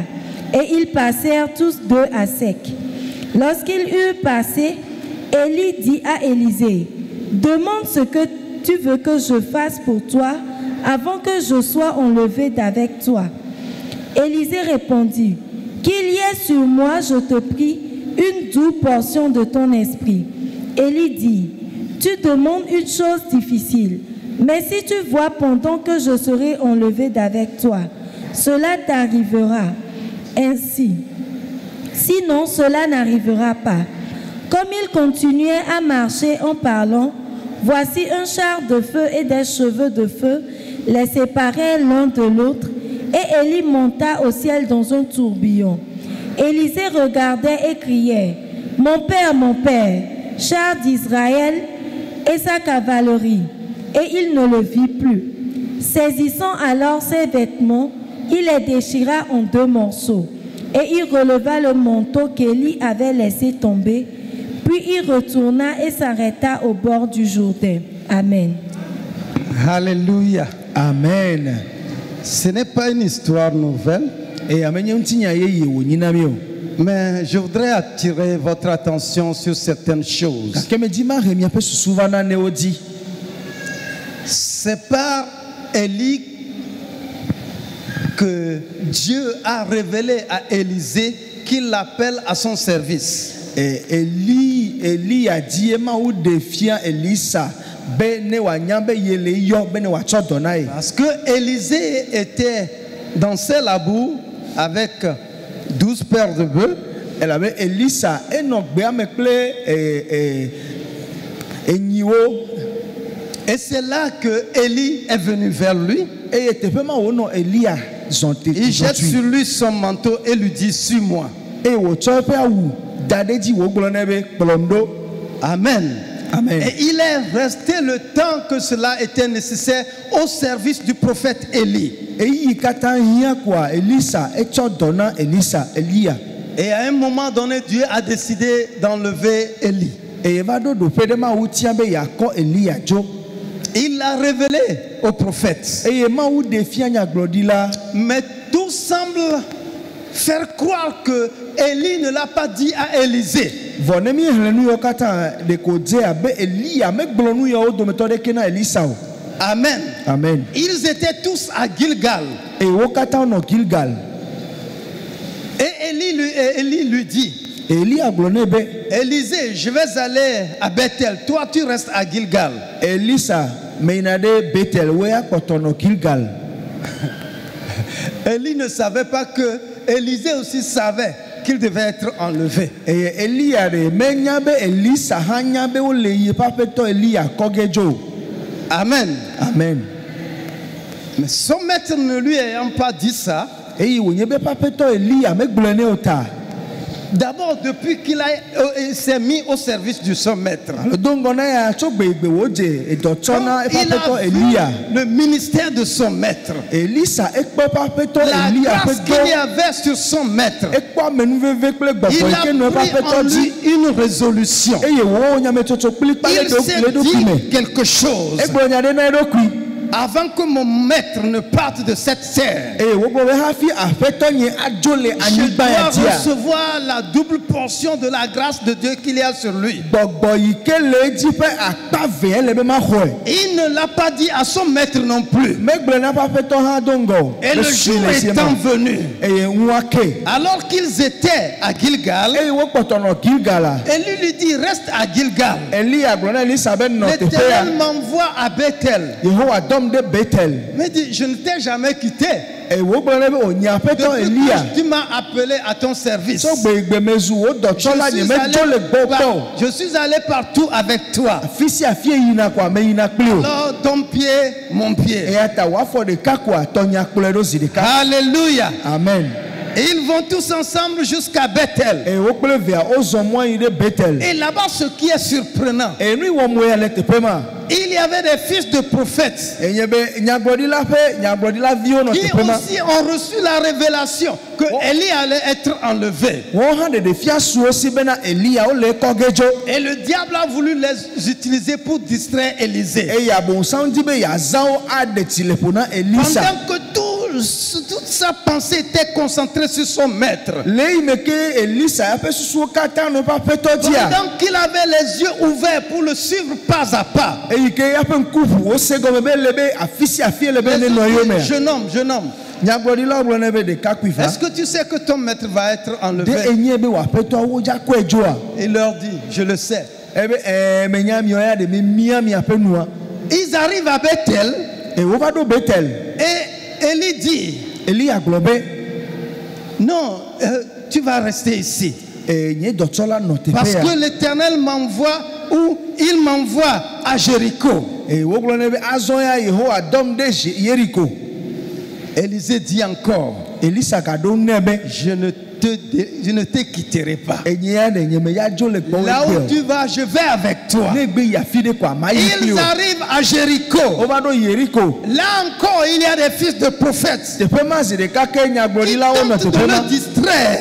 et ils passèrent tous deux à sec. Lorsqu'ils eurent passé, Élie dit à Élisée, « Demande ce que tu veux que je fasse pour toi avant que je sois enlevé d'avec toi. » Élisée répondit, « Qu'il y ait sur moi, je te prie, une double portion de ton esprit. » Élie dit, « Tu demandes une chose difficile, mais si tu vois pendant que je serai enlevé d'avec toi, cela t'arrivera ainsi. Sinon, cela n'arrivera pas. » Comme il continuait à marcher en parlant, voici un char de feu et des cheveux de feu les séparaient l'un de l'autre, et Élie monta au ciel dans un tourbillon. Élisée regardait et criait, « mon père, char d'Israël et sa cavalerie. Et il ne le vit plus. Saisissant alors ses vêtements, il les déchira en 2 morceaux. Et il releva le manteau qu'Élie avait laissé tomber. Puis il retourna et s'arrêta au bord du Jourdain. Amen. Alléluia. Amen. Ce n'est pas une histoire nouvelle. Mais je voudrais attirer votre attention sur certaines choses. C'est par Élie que Dieu a révélé à Élisée qu'il l'appelle à son service. Et Élie a dit où défiant Élisa. Parce que Élisée était dans ses labours avec 12 paires de bœufs. Elle avait Élisa et et c'est là que Élie est venu vers lui. Il jette sur lui son manteau et lui dit: suis-moi. Amen. Amen. Et il est resté le temps que cela était nécessaire au service du prophète Élie. Et à un moment donné, Dieu a décidé d'enlever Élie. Il l'a révélé au prophète. Mais tout semble faire croire que Élie ne l'a pas dit à Élisée. Amen. Amen. Ils étaient tous à Gilgal. Et Élie lui dit: Élisée, je vais aller à Bethel. Toi, tu restes à Gilgal. Élie ne savait pas que Élisée aussi savait qu'il devait être enlevé. Amen. Amen. Mais son maître ne lui ayant pas dit ça, d'abord, depuis qu'il s'est mis au service de son maître, quand il a vu le ministère de son maître, la grâce qu'il y avait sur son maître, il a pris en lui une résolution. Il s'est dit quelque chose: avant que mon maître ne parte de cette terre, je dois recevoir la double portion de la grâce de Dieu qu'il y a sur lui. Il ne l'a pas dit à son maître non plus. Et le jour étant venu, alors qu'ils étaient à Gilgal, Élie lui dit: reste à Gilgal. L'Éternel m'envoie à Bethel. Mais dit: je ne t'ai jamais quitté. Depuis que tu m'as appelé à ton service, je suis allé partout avec toi. Alors ton pied, mon pied. Alléluia. Amen. Et ils vont tous ensemble jusqu'à Bethel. Et là-bas, ce qui est surprenant, il y avait des fils de prophètes qui aussi ont reçu la révélation que Élie allait être enlevé. Et le diable a voulu les utiliser pour distraire Élisée. Pendant que toute sa pensée était concentrée sur son maître. Pendant qu'il avait les yeux ouverts pour le suivre pas à pas. Jeune homme. Est-ce que tu sais que ton maître va être enlevé? Il leur dit: je le sais. Ils arrivent à Bethel. Et Élie dit: non, tu vas rester ici. Parce que l'Éternel m'envoie, ou il m'envoie à Jéricho. Élisée dit encore: je ne ne te quitterai pas. Là où tu vas, je vais avec toi. Ils arrivent à Jéricho. Là encore, il y a des fils de prophètes. Ils tentent de le distraire.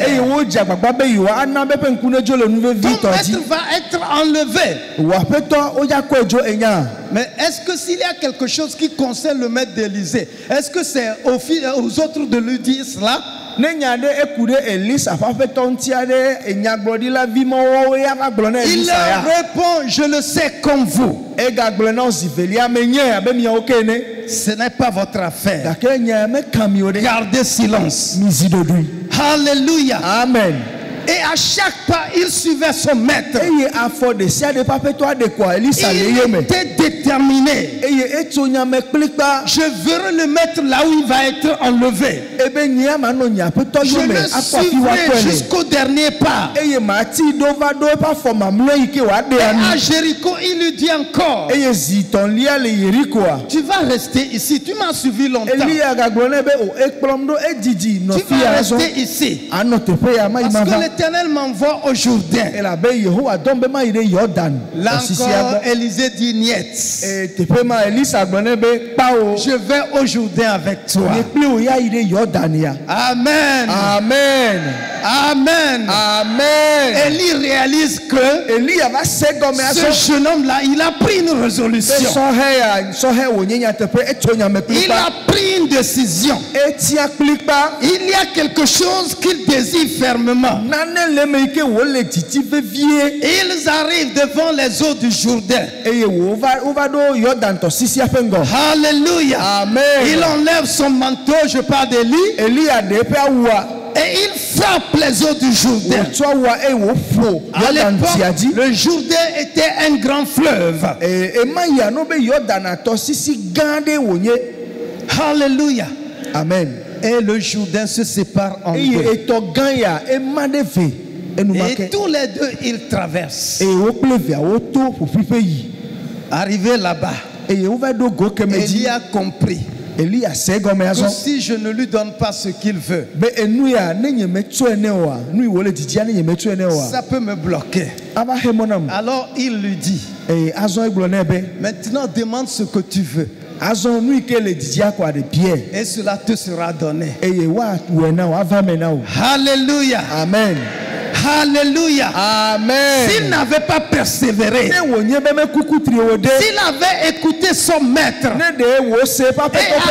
Ton maître va être enlevé. Mais est-ce que s'il y a quelque chose qui concerne le maître d'Élysée, est-ce que c'est aux autres de lui dire cela? Il leur répond, je le sais comme vous. Ce n'est pas votre affaire. Gardez silence. Alléluia. Amen. Et à chaque pas, il suivait son maître. Il était déterminé. Je verrai le maître là où il va être enlevé. Je le suivrai jusqu'au dernier pas. Et à Jéricho, il lui dit encore, tu vas rester ici. Tu m'as suivi longtemps. Tu vas rester ici. Parce que l'Éternel m'envoie au Jourdain. Là encore, Élisée dit niet. Je vais au Jourdain avec toi. Amen. Amen. Amen. Amen. Élie réalise que ce jeune homme-là, il a pris une résolution. Il a pris une décision. Il y a quelque chose qu'il désire fermement. Ils arrivent devant les eaux du Jourdain. Alléluia. Amen. Il enlève son manteau, je parle d'Élie. Et il frappe les eaux du Jourdain. À l'époque, le Jourdain était un grand fleuve. Alléluia. Amen. Et le Jourdain se sépare en deux. Et tous les deux, ils traversent. Arrivé là-bas, Élie a compris que si je ne lui donne pas ce qu'il veut, ça peut me bloquer. Alors il lui dit, maintenant demande ce que tu veux. Et cela te sera donné. Alléluia. Amen. Alléluia. Amen. S'il n'avait pas persévéré, s'il avait écouté son maître et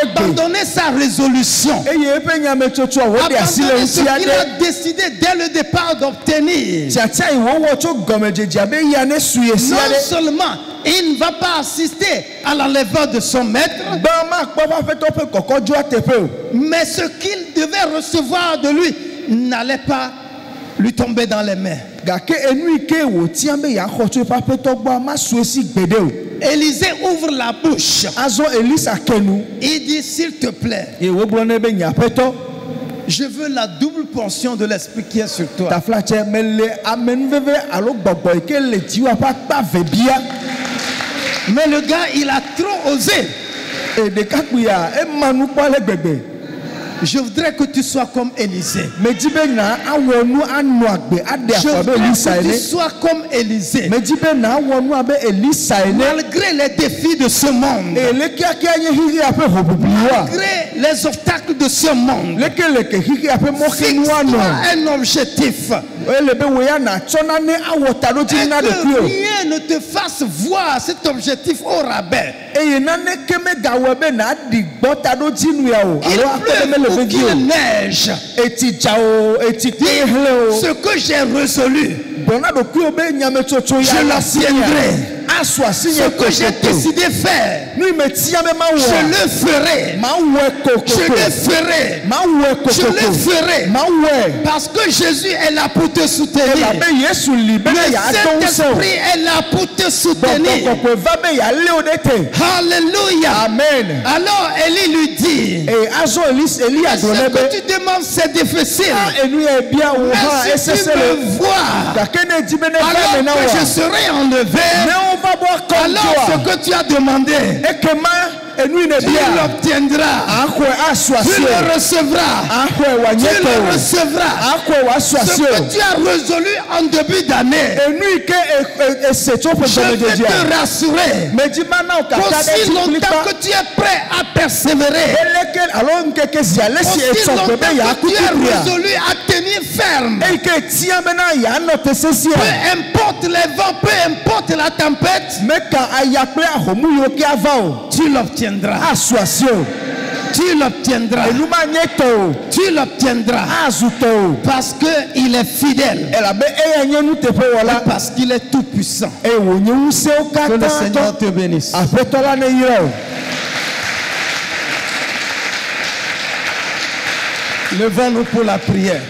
abandonné sa résolution, abandonné ce qu'il a décidé dès le départ d'obtenir, non seulement il ne va pas assister à l'enlèvement de son maître, mais ce qu'il devait recevoir de lui n'allait pas lui tomber dans les mains. Élisée ouvre la bouche. Il dit, s'il te plaît, je veux la double portion de l'esprit qui est sur toi. Mais le gars, il a trop osé. Je voudrais que tu sois comme Élisée. Je voudrais que tu sois comme Élisée. Malgré les défis de ce monde, malgré les obstacles de ce monde, fixe-toi un objectif. Et que rien ne te fasse voir cet objectif au rabais. Il pleut ou qu'il neige. Ce que j'ai résolu, je l'obtiendrai. Ce que j'ai décidé faire, je le ferai. Je le ferai. Je le ferai. Parce que Jésus est là pour te soutenir. Le Saint-Esprit est là pour te soutenir. Alléluia. Amen. Alors Élie lui dit, ce que tu demandes c'est difficile. Mais si tu me vois, alors que je serai enlevé, alors ce que tu as demandé, Tu l'obtiendras. Tu le recevras. Tu le recevras. Ce que tu as résolu en début d'année, je vais te rassurer. Aussi longtemps que tu es prêt à persévérer, aussi longtemps que tu es résolu à tenir ferme, peu importe les vents, peu importe la tempête, tu l'obtiendras. Tu l'obtiendras. Tu l'obtiendras. Parce qu'il est fidèle. Parce qu'il est tout puissant. Que le Seigneur te bénisse. Levons-nous pour la prière.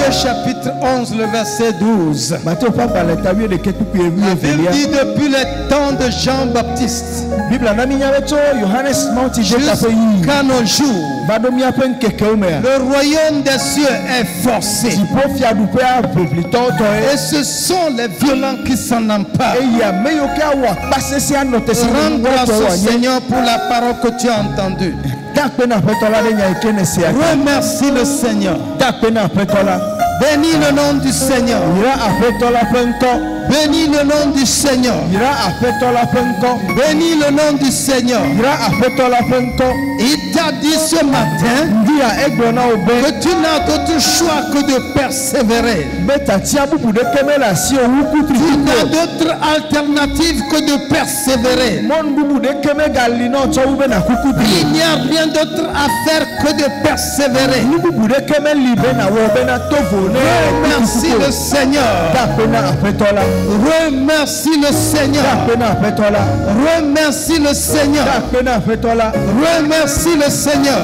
Chapitre 11, le verset 12. La Bible dit depuis le temps de Jean-Baptiste jusqu'à nos jours, le royaume des cieux est forcé. Et ce sont les violents qui s'en emparent. Rends grâce au Seigneur pour la parole que tu as entendue. Remercie le Seigneur. Bénis le nom du Seigneur. Bénis le nom du Seigneur. Bénis le nom du Seigneur. Il t'a dit ce matin que tu n'as d'autre choix que de persévérer. Tu n'as d'autre alternative que de persévérer. Il n'y a rien d'autre à faire que de persévérer. Remercie le Seigneur. Remercie le Seigneur. Remercie le Seigneur. Remercie le Seigneur.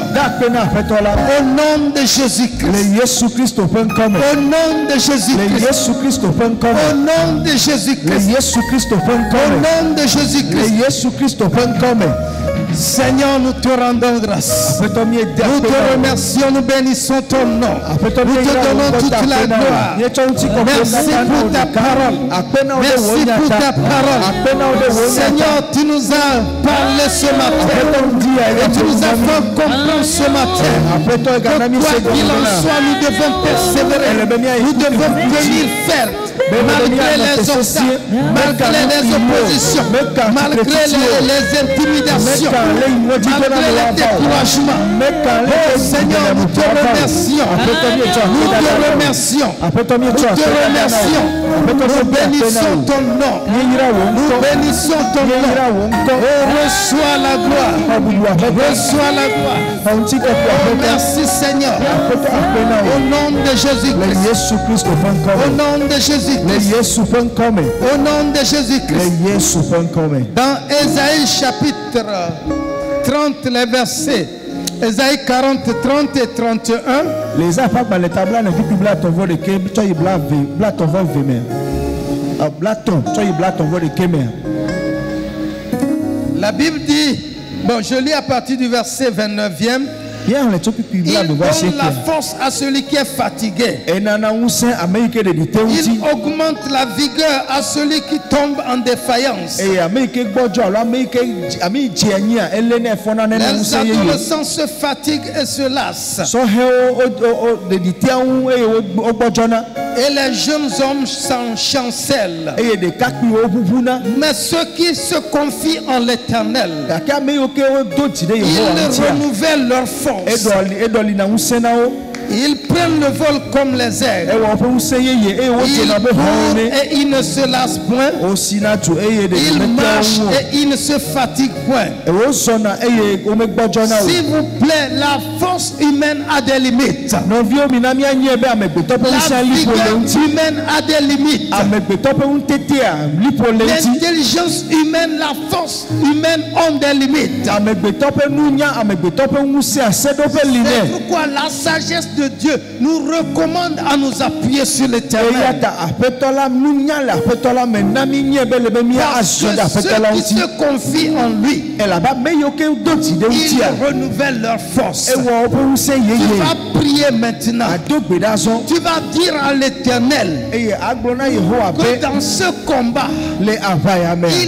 Au nom de Jésus-Christ. Au nom de Jésus-Christ. Au nom de Jésus-Christ. Au nom de Jésus-Christ. Seigneur, nous te rendons grâce. Nous te remercions, nous bénissons ton nom. Nous te donnons toute la gloire. Merci pour ta parole. Merci pour ta parole. Seigneur, tu nous as parlé ce matin. Et tu nous as fait comprendre ce matin que quoi qu'il en soit, nous devons persévérer. Nous devons tenir ferme. malgré les obstacles, malgré les oppositions, malgré les intimidations, malgré les découragements. Oh Seigneur, nous te remercions. Nous te remercions. Nous bénissons ton nom. Nous bénissons ton nom. Oh, reçois la gloire. Reçois la gloire. Oh, merci Seigneur. Au nom de Jésus-Christ. Au nom de Jésus-Christ. Au nom de Jésus-Christ. Dans Ésaïe chapitre 30, les versets. Ésaïe 40, 30 et 31. La Bible dit, bon, je lis à partir du verset 29e. Il donne la force à celui qui est fatigué. Il augmente la vigueur à celui qui tombe en défaillance. Les adolescents se fatiguent et se lassent. Et les jeunes hommes s'en chancellent. Mais ceux qui se confient en l'Éternel, ils renouvellent leur force. Ils prennent le vol comme les aigles. Ils courent et ils ne se lassent point. Ils marchent et ils ne se fatiguent point. S'il vous plaît, la force humaine a des limites. La vigueur humaine a des limites. L'intelligence humaine, la force humaine ont des limites. C'est pourquoi la sagesse de Dieu nous recommande à nous appuyer sur l'Éternel. Parce que ceux qui se confient en lui, ils renouvellent leur force. Tu vas prier maintenant. Tu vas dire à l'Éternel que dans ce combat, il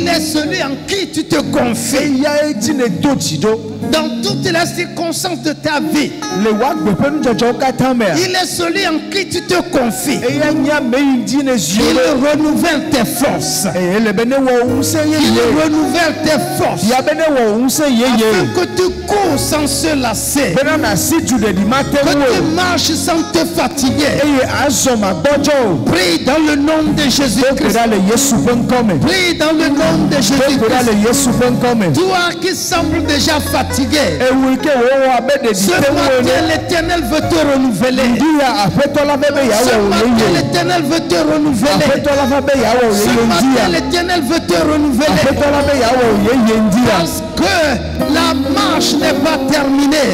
est celui en qui tu te confies. Dans toutes les circonstances de ta vie, il est celui en qui tu te confies. Il renouvelle tes forces. Il renouvelle tes forces. Afin que tu cours sans se lasser. Que tu marches sans te fatiguer. Prie dans le nom de Jésus-Christ. Prie dans le nom de Jésus-Christ. Toi qui sembles déjà fatigué, ce matin l'Éternel veut te renouveler. Ce matin l'Éternel veut te renouveler. Ce matin l'Éternel veut te renouveler. Parce que la marche n'est pas terminée.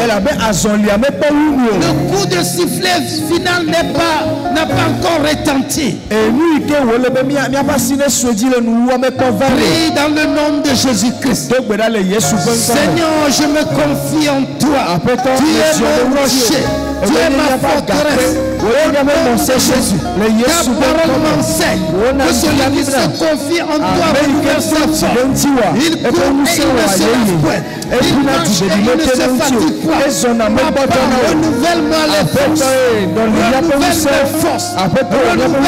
Le coup de sifflet final n'a pas encore retenti. Prie dans le nom de Jésus-Christ. Seigneur, je me confie en toi. Tu es mon rocher. Tu es ma forteresse. Au nom de Jésus, ta parole m'enseigne que celui qui se confie en toi renouvelle sa force. Il court et il ne se lasse point. Il marche et il ne se fatigue pas. Ma parole, renouvelle-moi les forces. Renouvelle mes forces. Renouvelle les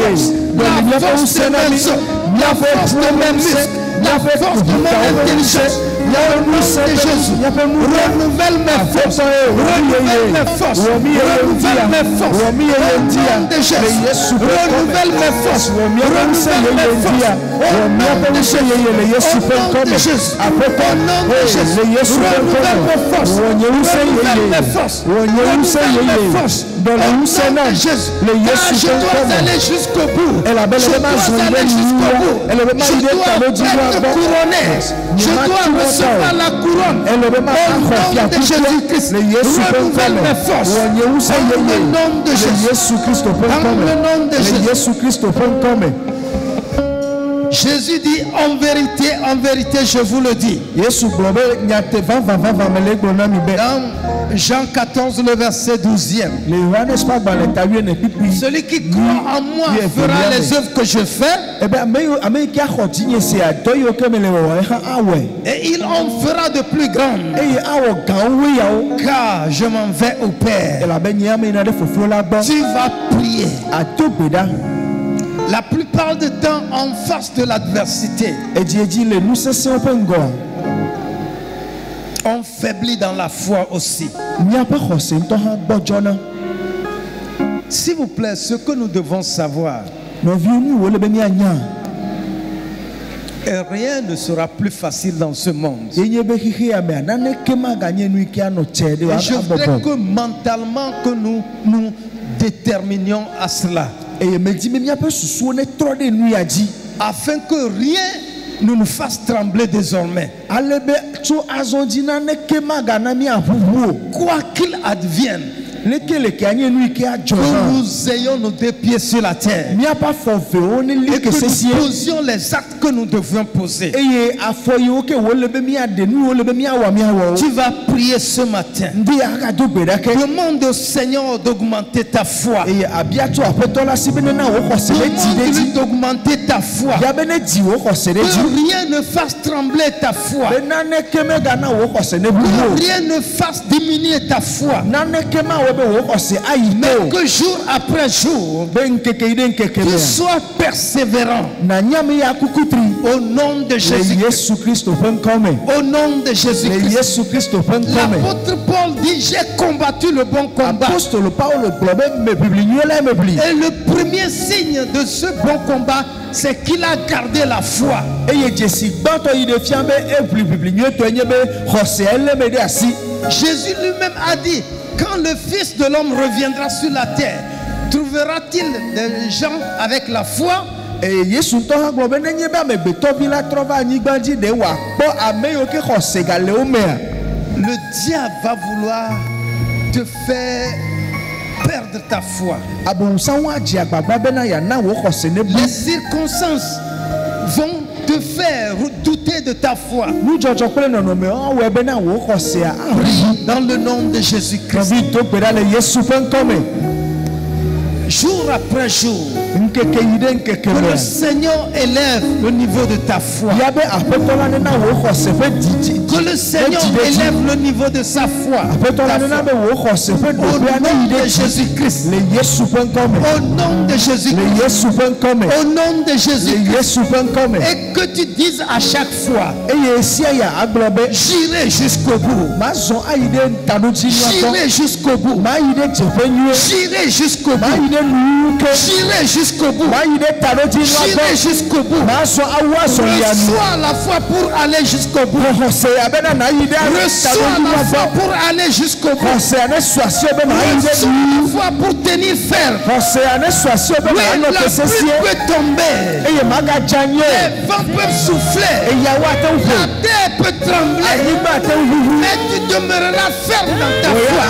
forces. La force de mes os. La force de mes muscles. La force de mon intelligence. Au nom de Jésus, renouvelle mes forces. Renouvelle mes forces. Renouvelle mes forces. Au nom de Jésus, renouvelle mes forces. Renouvelle mes forces. Au nom de Jésus, au nom de Jésus, au nom de Jésus, renouvelle mes forces. Renouvelle mes forces. Renouvelle mes forces. Au nom de Jésus, car je dois aller jusqu'au bout. Je dois aller jusqu'au bout. Je dois être couronné. Je dois recevoir la couronne. Au nom de Jésus-Christ, renouvelle mes forces. Dans le nom de Jésus. Dans le nom de Jésus. Jésus dit en vérité, je vous le dis. Dans Jean 14, le verset 12e. Celui qui croit en moi fera les œuvres que je fais. Et il en fera de plus grandes. Car je m'en vais au Père. Tu vas prier. La plupart du temps, en face de l'adversité, on faiblit dans la foi aussi. S'il vous plaît, ce que nous devons savoir, rien ne sera plus facile dans ce monde. Et je voudrais que mentalement que nous nous déterminions à cela, afin que rien ne nous fasse trembler désormais. Quoi qu'il advienne, que nous ayons nos deux pieds sur la terre et que nous posions les actes que nous devions poser. Tu vas prier ce matin. Demande au Seigneur d'augmenter ta foi. Demande-lui d'augmenter ta foi. Que rien ne fasse trembler ta foi. Que rien ne fasse diminuer ta foi. Mais que jour après jour, tu sois persévérant. Au nom de Jésus-Christ. Au nom de Jésus-Christ. L'apôtre Paul dit: j'ai combattu le bon combat. Et le premier signe de ce bon combat, c'est qu'il a gardé la foi. Jésus lui-même a dit: quand le Fils de l'homme reviendra sur la terre, trouvera-t-il des gens avec la foi? Le diable va vouloir te faire perdre ta foi. Les circonstances vont te faire douter de ta foi. Dans le nom de Jésus-Christ. Jour après jour, que le Seigneur élève le niveau de ta foi. Que le Seigneur élève le niveau de sa foi. Au nom de Jésus-Christ. Au nom de Jésus-Christ. Au nom de Jésus-Christ. Et que tu dises à chaque fois: j'irai jusqu'au bout. J'irai jusqu'au bout. J'irai jusqu'au bout. J'irai jusqu'au bout. J'irai jusqu'au bout. Reçois la foi pour aller jusqu'au bout. Reçois la foi pour aller jusqu'au bout. Reçois la foi pour tenir ferme. Oui, la pluie peut tomber. Les vents peuvent souffler. La terre peut trembler. Mais tu demeureras ferme dans ta foi.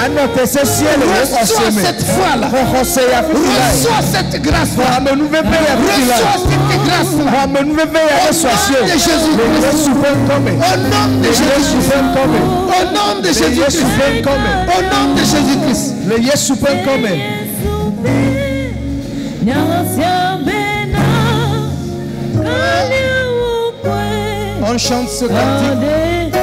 Reçois cette foi-là. Reçois cette grâce-là. Reçois cette grâce-là. Au nom de Jésus-Christ. Au nom de Jésus-Christ. Au nom de Jésus-Christ. Au nom de Jésus-Christ. Le Yesu peut commer. On chante ce cantique.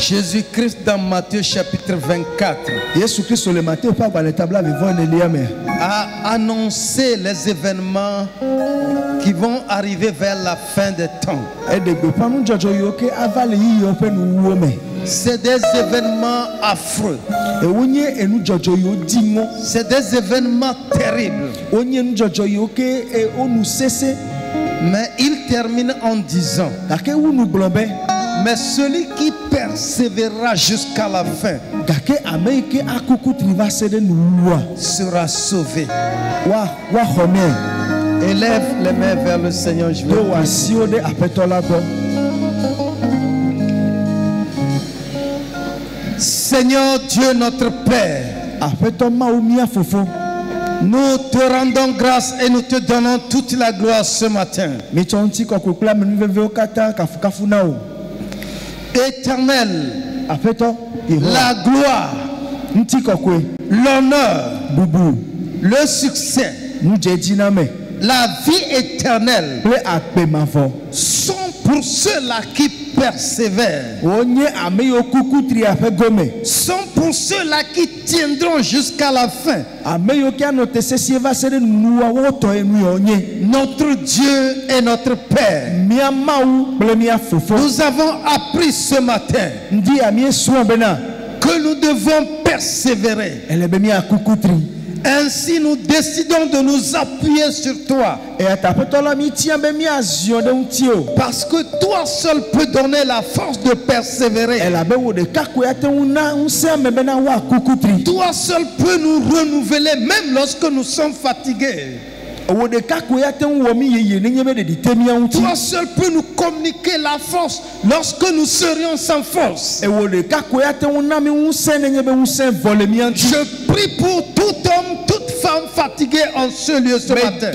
Jésus-Christ dans Matthieu chapitre 24 a annoncé les événements qui vont arriver vers la fin des temps. C'est des événements affreux. C'est des événements terribles. Mais il termine en disant: mais celui qui persévérera jusqu'à la fin sera sauvé. Élève les mains vers le Seigneur. Je veux Seigneur Dieu notre Père, nous te rendons grâce et nous te donnons toute la gloire ce matin. Éternel, la gloire, l'honneur, le succès, la vie éternelle sont pour ceux-là qui persévèrent, sont pour ceux-là qui tiendront jusqu'à la fin. Notre Dieu et notre Père, nous avons appris ce matin que nous devons persévérer. Ainsi nous décidons de nous appuyer sur toi. Parce que toi seul peux donner la force de persévérer. Toi seul peux nous renouveler même lorsque nous sommes fatigués. Toi seul peux nous communiquer la force lorsque nous serions sans force. Je prie pour tout homme, toute femme fatiguée en ce lieu ce matin.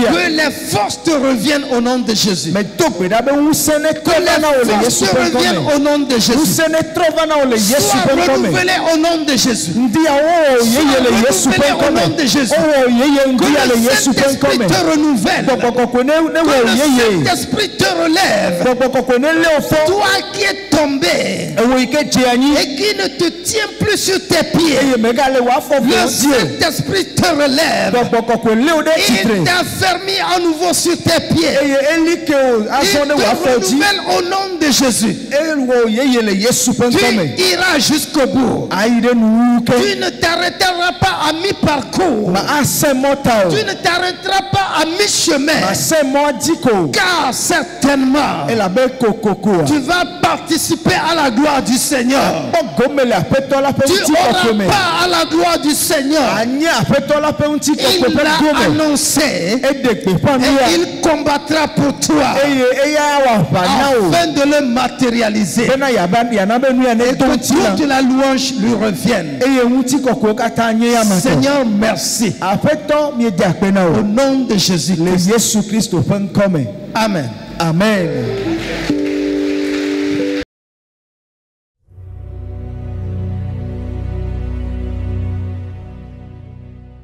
Que les forces te reviennent au nom de Jésus. Que les forces te reviennent au nom de Jésus. Sois renouvelé au nom de Jésus. Renouvelé au nom de Jésus. Que le Saint-Esprit te renouvelle. Que le Saint-Esprit te relève. Toi qui es tombé et qui ne te tient plus sur tes pieds, le Saint-Esprit te relève. Il t'a fermé à nouveau sur tes pieds. Il te renouvelle au nom de Jésus. Tu iras jusqu'au bout. Tu ne t'arrêteras pas à mi-parcours. Tu ne t'arrêteras pas à mi-chemin. Car certainement tu vas participer à la gloire du Seigneur. Tu n'auras pas à la gloire du Seigneur. Il l'a annoncé et il combattra pour toi afin de le matérialiser. Et que toute la louange lui revienne. Seigneur, merci. Au nom de Jésus-Christ. Amen. Amen.